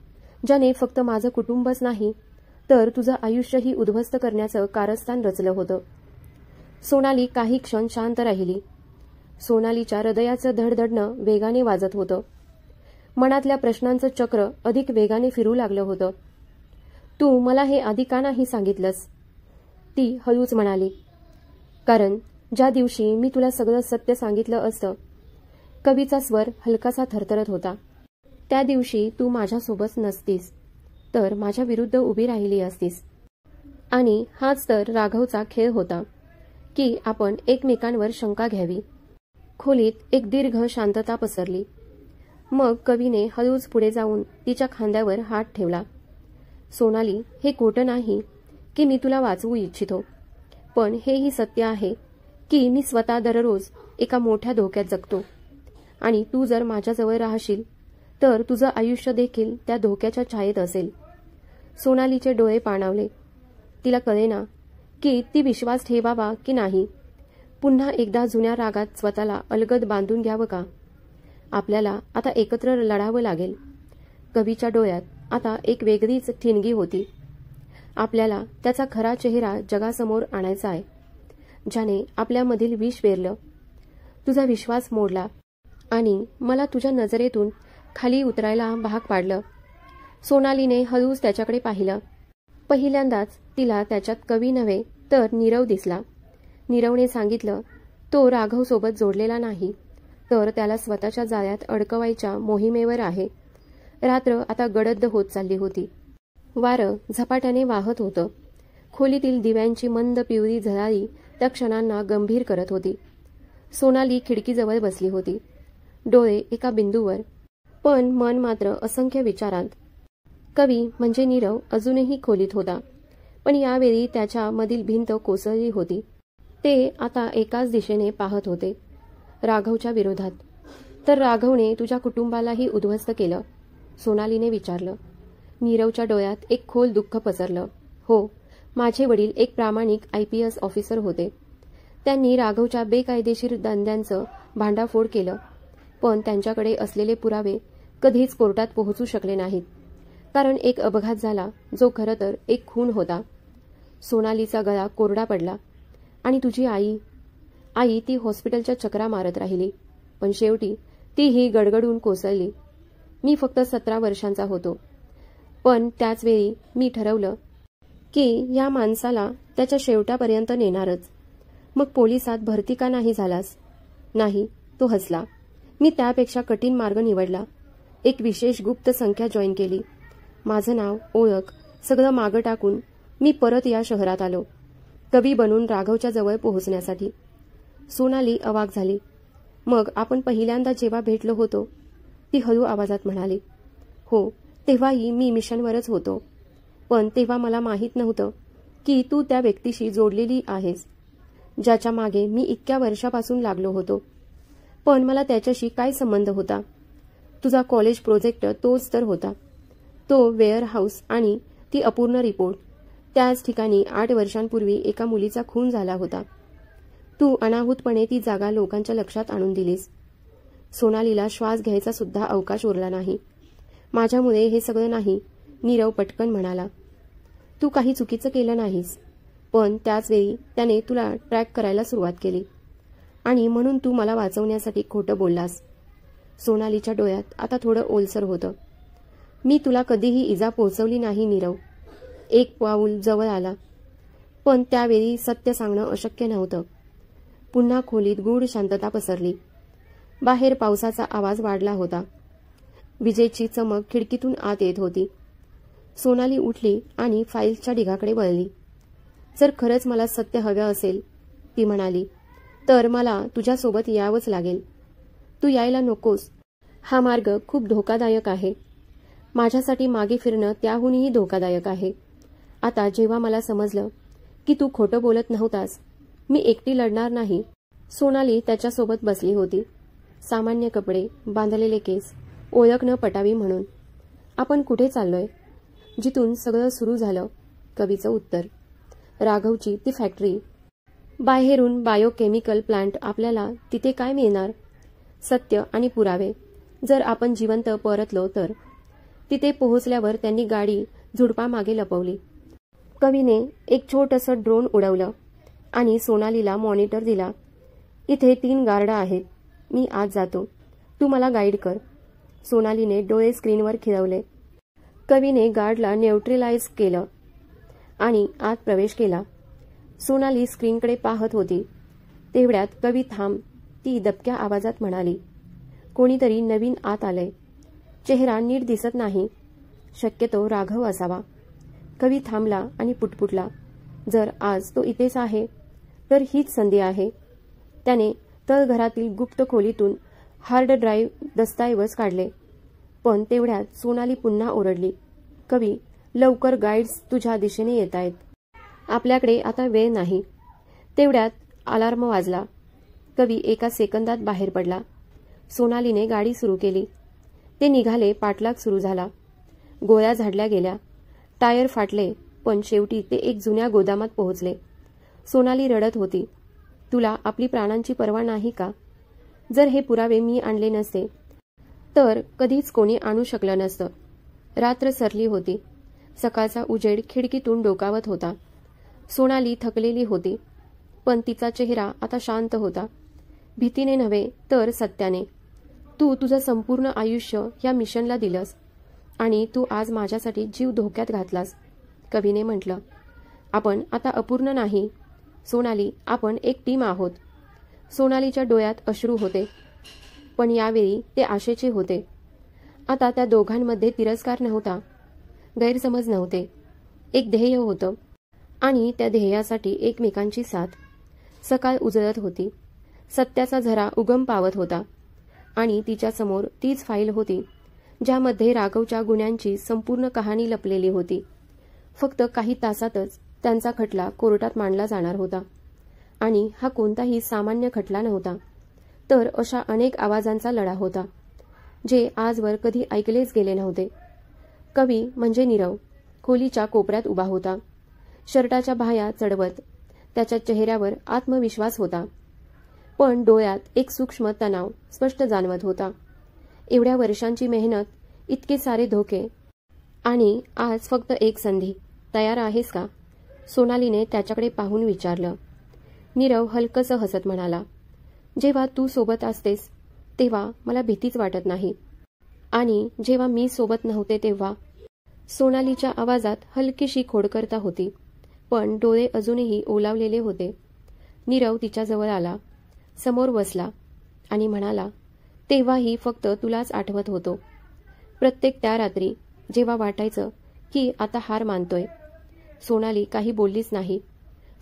ज्याने फक्त माझं कुटुंबच नाही तर तुझं आयुष्यही उद्ध्वस्त करण्याचं कारस्थान रचलं होतं. सोनाली काही क्षण शांत राहिली. सोनालीच्या हृदयाचं धडधडणं वेगाने वाजत होतं. मनातल्या प्रश्नांचं चक्र अधिक वेगाने फिरू लागलं होतं. तू मला हे आधी का नाही सांगितलंस? ती हळूच म्हणाली. कारण ज्या दिवशी मी तुला सगळं सत्य सांगितलं असतं, कवीचा स्वर हलकासा थरथरत होता, त्या दिवशी तू माझ्यासोबत नसतीस, तर माझ्या विरुद्ध उभी राहिली असतीस. आणि हाच तर राघवचा खेळ होता की आपण एकमेकांवर शंका घ्यावी. खोलीत एक दीर्घ शांतता पसरली. मग कवीने हळूच पुढे जाऊन तिच्या खांद्यावर हात ठेवला. सोनाली, हे खोटं नाही की मी तुला वाचवू इच्छितो, पण हेही सत्य आहे की मी स्वतः दररोज एका मोठ्या धोक्यात जगतो. आणि तू जर माझ्याजवळ राहशील तर तुझं आयुष्य देखील त्या धोक्याच्या छायेत असेल. सोनालीचे डोळे पाणावले. तिला कळेना की ती विश्वास ठेवावा की नाही. पुन्हा एकदा जुन्या रागात स्वतःला अलगद बांधून घ्यावं का? आपल्याला आता एकत्र लढावं लागेल. कवीच्या डोळ्यात आता एक वेगळीच ठिणगी होती. आपल्याला त्याचा खरा चेहरा जगासमोर आणायचा आहे, ज्याने आपल्यामधील विष पेरलं, तुझा विश्वास मोडला आणि मला तुझ्या नजरेतून खाली उतरायला भाग पाडलं. सोनालीने हळूच त्याच्याकडे पाहिलं. पहिल्यांदाच तिला त्याच्यात कवी नव्हे तर नीरव दिसला. नीरवने सांगितलं, तो राघवसोबत जोडलेला नाही, तर त्याला स्वतःच्या जाळ्यात अडकवायच्या मोहिमेवर आहे. रात्र आता गडद होत चालली होती. वारं झपाट्याने वाहत होतं. खोलीतील दिव्यांची मंद पिवळी झळाळी त्या क्षणांना गंभीर करत होती. सोनाली खिडकीजवळ बसली होती, डोळे एका बिंदूवर, पण मन मात्र असंख्य विचारांत. कवी म्हणजे नीरव अजूनही खोलीत होता, पण यावेळी त्याच्या मधील भिंत कोसळली होती. ते आता एकाच दिशेने पाहत होते, राघवच्या विरोधात. तर राघवने तुझ्या कुटुंबालाही उद्ध्वस्त केलं? सोनालीने विचारलं. नीरवच्या डोळ्यात एक खोल दुःख पसरलं. हो, माझे वडील एक प्रामाणिक IPS ऑफिसर होते. त्यांनी राघवच्या बेकायदेशीर धंद्यांचं भांडाफोड केलं, पण त्यांच्याकडे असलेले पुरावे कधीच कोर्टात पोहोचू शकले नाहीत, कारण एक अपघात झाला जो खरं तर एक खून होता. सोनालीचा गळा कोरडा पडला. आणि तुझी आई ती हॉस्पिटलच्या चक्रा मारत राहिली, पण शेवटी तीही गडगडून कोसळली. मी फक्त 17 वर्षांचा होतो, पण त्याच वेळी मी ठरवलं की या माणसाला त्याच्या शेवटापर्यंत नेणारच. मग पोलिसात भरती का नाही झालास? नाही, तो हसला. मी त्यापेक्षा कठीण मार्ग निवडला. एक विशेष गुप्त संख्या जॉईन केली. माझं नाव, ओळख सगळं मागं टाकून मी परत या शहरात आलो, कवी बनून राघवच्या जवळ पोहोचण्यासाठी. सोनाली अवाक झाली. मग आपण पहिल्यांदा जेव्हा भेटलो होतो ती हळू आवाजात म्हणाली. हो, तेव्हाही मी मिशनवरच होतो. पण तेव्हा मला माहीत नव्हतं की तू त्या व्यक्तीशी जोडलेली आहेस, ज्याच्या मागे मी इतक्या वर्षापासून लागलो होतो. पण मला त्याच्याशी काय संबंध होता? तुझा कॉलेज प्रोजेक्ट तोच तर होता. तो वेअरहाऊस आणि ती अपूर्ण रिपोर्ट. त्याच ठिकाणी 8 वर्षांपूर्वी एका मुलीचा खून झाला होता. तू अनाहूतपणे ती जागा लोकांच्या लक्षात आणून दिलीस. सोनालीला श्वास घ्यायचा सुद्धा अवकाश उरला नाही. माझ्यामुळे हे सगळं नाही, नीरव पटकन म्हणाला. तू काही चुकीचं केलं नाहीस, पण त्याचवेळी त्याने तुला ट्रॅक करायला सुरुवात केली आणि म्हणून तू मला वाचवण्यासाठी खोटं बोललास. सोनालीच्या डोळ्यात आता थोडं ओलसर होतं. मी तुला कधीही इजा पोहोचवली नाही नीरव. एक पाऊल जवळ आला, पण त्यावेळी सत्य सांगणं अशक्य नव्हतं. पुन्हा खोलीत गूढ शांतता पसरली. बाहेर पावसाचा आवाज वाढला होता. विजेची चमक खिडकीतून आत येत होती. सोनाली उठली आणि फाईल्सच्या ढिगाकडे वळली. जर खरंच मला सत्य हवं असेल, ती म्हणाली, तर मला तुझ्यासोबत यावंच लागेल. तू यायला नकोस. हा मार्ग खूप धोकादायक आहे. माझ्यासाठी मागे फिरणं त्याहूनही धोकादायक आहे. आता जेव्हा मला समजलं की तू खोटं बोलत नव्हतास, मी एकटी लढणार नाही. सोनाली त्याच्यासोबत बसली होती. सामान्य कपडे, बांधलेले केस, ओळख न पटावी म्हणून. आपण कुठे चाललोय? जिथून सगळं सुरू झालं. कवीचं उत्तर. राघवची ती फॅक्टरी. बाहेरून बायोकेमिकल प्लांट. आपल्याला तिथे काय मिळणार? सत्य आणि पुरावे. जर आपण जिवंत परतलो तर. तिथे पोहोचल्यावर त्यांनी गाडी झुडपामागे लपवली. कवीने एक छोटंसं ड्रोन उडवलं आणि सोनालीला मॉनिटर दिला. इथे 3 गार्ड आहेत. मी आत जातो. तू मला गाईड कर. सोनालीने डोळे स्क्रीनवर खिळवले. कवीने गार्डला न्यूट्रलाइज केलं आणि आत प्रवेश केला. सोनाली स्क्रीनकडे पाहत होती. तेवढ्यात कवी थांब, ती दबक्या आवाजात म्हणाली. कोणीतरी नवीन आत आलंय. चेहरा नीट दिसत नाही. शक्यतो राघव असावा. कवी थांबला आणि पुटपुटला. जर आज तो इथेच आहे तर हीच संधी आहे. त्याने तळघरातील गुप्त खोलीतून हार्ड ड्राईव्ह दस्तऐवज काढले. पण तेवढ्यात सोनाली पुन्हा ओरडली. कवी, लवकर, गाईड्स तुझ्या दिशेने येत आहेत. आपल्याकडे आता वेळ नाही. तेवढ्यात अलार्म वाजला. कवी एका सेकंदात बाहेर पडला. सोनालीने गाडी सुरू केली. ते निघाले. पाठलाग सुरू झाला. गोळ्या झाडल्या गेल्या. टायर फाटले. पण शेवटी ते एक जुन्या गोदामात पोहोचले. सोनाली रडत होती. तुला आपली प्राणांची पर्वा नाही का? जर हे पुरावे मी आणले नसते तर कधीच कोणी आणू शकलं नसतं. रात्र सरली होती. सकाळचा उजेड खिडकीतून डोकावत होता. सोनाली थकलेली होती, पण तिचा चेहरा आता शांत होता. भीतीने नव्हे तर सत्याने. तू तुझं संपूर्ण आयुष्य या मिशनला दिलंस आणि तू आज माझ्यासाठी जीव धोक्यात घातलास, कवीने म्हटलं. आपण आता अपूर्ण नाही सोनाली, आपण एक टीम आहोत. सोनालीच्या डोळ्यात अश्रू होते, पण यावेळी ते आशेचे होते. आता त्या दोघांमध्ये तिरस्कार नव्हता, गैरसमज नव्हते. एक ध्येय होतं आणि त्या ध्येयासाठी एकमेकांची साथ. सकाळ उजळत होती. सत्याचा झरा उगम पावत होता आणि तिच्यासमोर तीच फाईल होती ज्यामध्ये राघवच्या गुन्ह्यांची संपूर्ण कहाणी लपलेली होती. फक्त काही तासातच त्यांचा खटला कोर्टात मांडला जाणार होता. आणि हा कोणताही सामान्य खटला नव्हता, तर अशा अनेक आवाजांचा लढा होता जे आजवर कधी ऐकलेच गेले नव्हते. कवी म्हणजे नीरव खोलीच्या कोपऱ्यात उभा होता. शर्टाच्या बाह्या चढवत. त्याच्या चेहऱ्यावर आत्मविश्वास होता, पण डोळ्यात एक सूक्ष्म तणाव स्पष्ट जाणवत होता. एवढ्या वर्षांची मेहनत, इतके सारे धोके, आणि आज फक्त एक संधी. तयार आहेस का? सोनालीने त्याच्याकडे पाहून विचारलं. नीरव हलकसं हसत म्हणाला, जेव्हा तू सोबत असतेस तेव्हा मला भीतीच वाटत नाही, आणि जेव्हा मी सोबत नव्हते तेव्हा. सोनालीच्या आवाजात हलकीशी खोडकरता होती, पण डोळे अजूनही ओलावलेले होते. नीरव तिच्याजवळ आला, समोर बसला आणि म्हणाला, तेव्हाही फक्त तुलाच आठवत होतो. प्रत्येक त्या रात्री जेव्हा वाटायचं की आता हार मानतोय. सोनाली काही बोललीच नाही,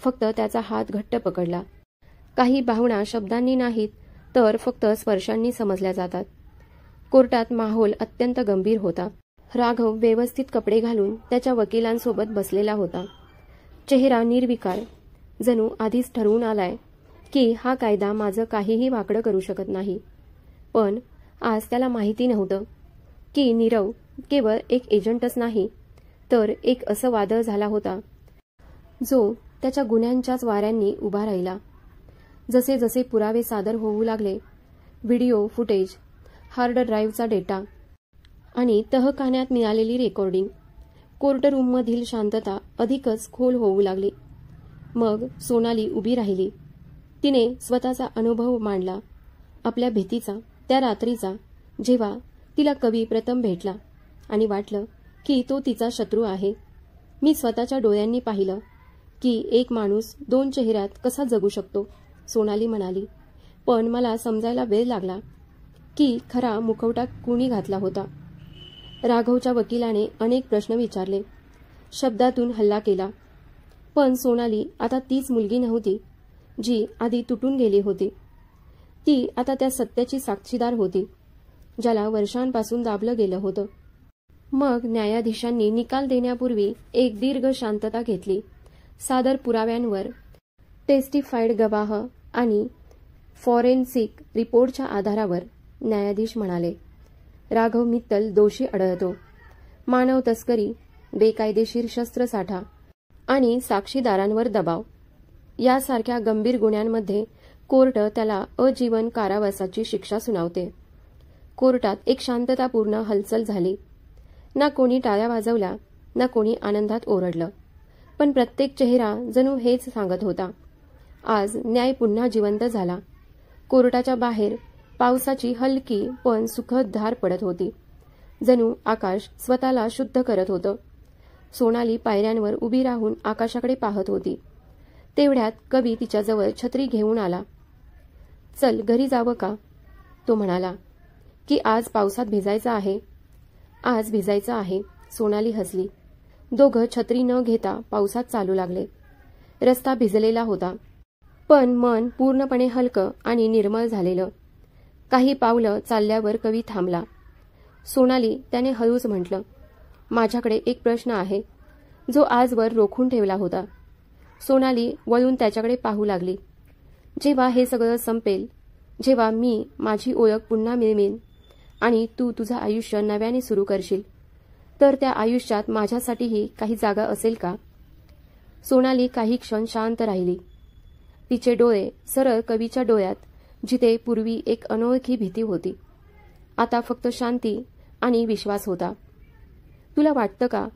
फक्त त्याचा हात घट्ट पकडला. काही भावना शब्दांनी नाहीत तर फक्त स्पर्शांनी समजल्या जातात. कोर्टात माहोल अत्यंत गंभीर होता. राघव व्यवस्थित कपडे घालून त्याच्या वकिलांसोबत बसलेला होता. चेहरा निर्विकार, जणू आधीच ठरवून आलाय की हा कायदा माझं काहीही वाकडं करू शकत नाही. पण आज त्याला माहिती नव्हतं की नीरव केवळ एक एजंटच नाही, तर एक असं वादळ झाला होता जो त्याच्या गुन्ह्यांच्याच वाऱ्यांनी उभा राहिला. जसे जसे पुरावे सादर होऊ लागले, व्हिडिओ फुटेज, हार्ड ड्राईव्हचा डेटा आणि तहखान्यात मिळालेली रेकॉर्डिंग, कोर्टरूममधील शांतता अधिकच खोल होऊ लागली. मग सोनाली उभी राहिली. तिने स्वतःचा अनुभव मांडला, आपल्या भीतीचा, त्या रात्रीचा, जेव्हा तिला कवी प्रथम भेटला आणि वाटलं की तो तिचा शत्रू आहे. मी स्वतःच्या डोळ्यांनी पाहिलं की एक माणूस दोन चेहऱ्यात कसा जगू शकतो, सोनाली म्हणाली. पण मला समजायला वेळ लागला की खरा मुखवटा कुणी घातला होता. राघवच्या वकिलाने अनेक प्रश्न विचारले, शब्दातून हल्ला केला. पण सोनाली आता तीच मुलगी नव्हती जी आधी तुटून गेली होती. ती आता त्या सत्याची साक्षीदार होती, ज्याला वर्षांपासून दाबलं गेलं होतं. मग न्यायाधीशांनी निकाल देण्यापूर्वी एक दीर्घ शांतता घेतली. सादर पुराव्यांवर, टेस्टिफाईड गवाह आणि फॉरेन्सिक रिपोर्टच्या आधारावर न्यायाधीश म्हणाले, राघव मित्तल दोषी आढळतो. मानव तस्करी, बेकायदेशीर शस्त्रसाठा आणि साक्षीदारांवर दबाव यासारख्या गंभीर गुन्ह्यांमध्ये कोर्ट त्याला आजीवन कारावासाची शिक्षा सुनावते. कोर्टात एक शांततापूर्ण हलचल झाली. ना कोणी टाळ्या वाजवल्या, ना कोणी आनंदात ओरडलं. पण प्रत्येक चेहरा जणू हेच सांगत होता, आज न्याय पुन्हा जिवंत झाला. कोर्टाच्या बाहेर पावसाची हलकी पण सुखद धार पडत होती. जणू आकाश स्वतःला शुद्ध करत होतं. सोनाली पायऱ्यांवर उभी राहून आकाशाकडे पाहत होती. तेवढ्यात कवी तिच्याजवळ छत्री घेऊन आला. चल घरी जावं का, तो म्हणाला. की आज पावसात भिजायचं आहे. आज भिजायचं आहे, सोनाली हसली. दोघं छत्री न घेता पावसात चालू लागले. रस्ता भिजलेला होता, पण मन पूर्णपणे हलकं आणि निर्मळ झालेलं. काही पावलं चालल्यावर कवी थांबला. सोनाली, त्याने हळूच म्हटलं, माझ्याकडे एक प्रश्न आहे जो आजवर रोखून ठेवला होता. सोनाली वळून त्याच्याकडे पाहू लागली. जेव्हा हे सगळं संपेल, जेव्हा मी माझी ओळख पुन्हा मिळवेन आणि तू तुझं आयुष्य नव्याने सुरू करशील, तर त्या आयुष्यात माझ्यासाठीही काही जागा असेल का? सोनाली काही क्षण शांत राहिली. तिचे डोळे सरळ कवीच्या डोळ्यात, जिथे पूर्वी एक अनोळखी भीती होती, आता फक्त शांती आणि विश्वास होता. तुला वाटतं का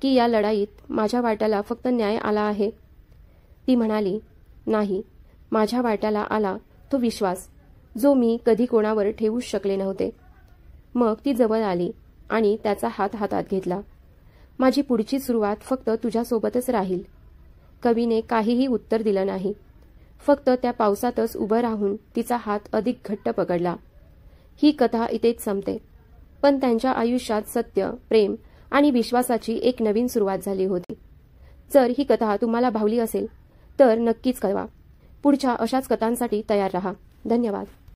की या लढाईत माझ्या वाट्याला फक्त न्याय आला आहे? ती म्हणाली, नाही, माझ्या वाट्याला आला तो विश्वास जो मी कधी कोणावर ठेवूच शकले नव्हते. मग ती जवळ आली आणि त्याचा हात हातात घेतला. माझी पुढची सुरुवात फक्त तुझ्यासोबतच राहील. कवीने काहीही उत्तर दिलं नाही. फक्त त्या पावसातच उभं राहून तिचा हात अधिक घट्ट पकडला. ही कथा इथेच संपते, पण त्यांच्या आयुष्यात सत्य, प्रेम आणि विश्वासाची एक नवीन सुरुवात झाली होती. जर ही कथा तुम्हाला भावली असेल तर नक्कीच कळवा. पुढच्या अशाच कथांसाठी तयार रहा. धन्यवाद.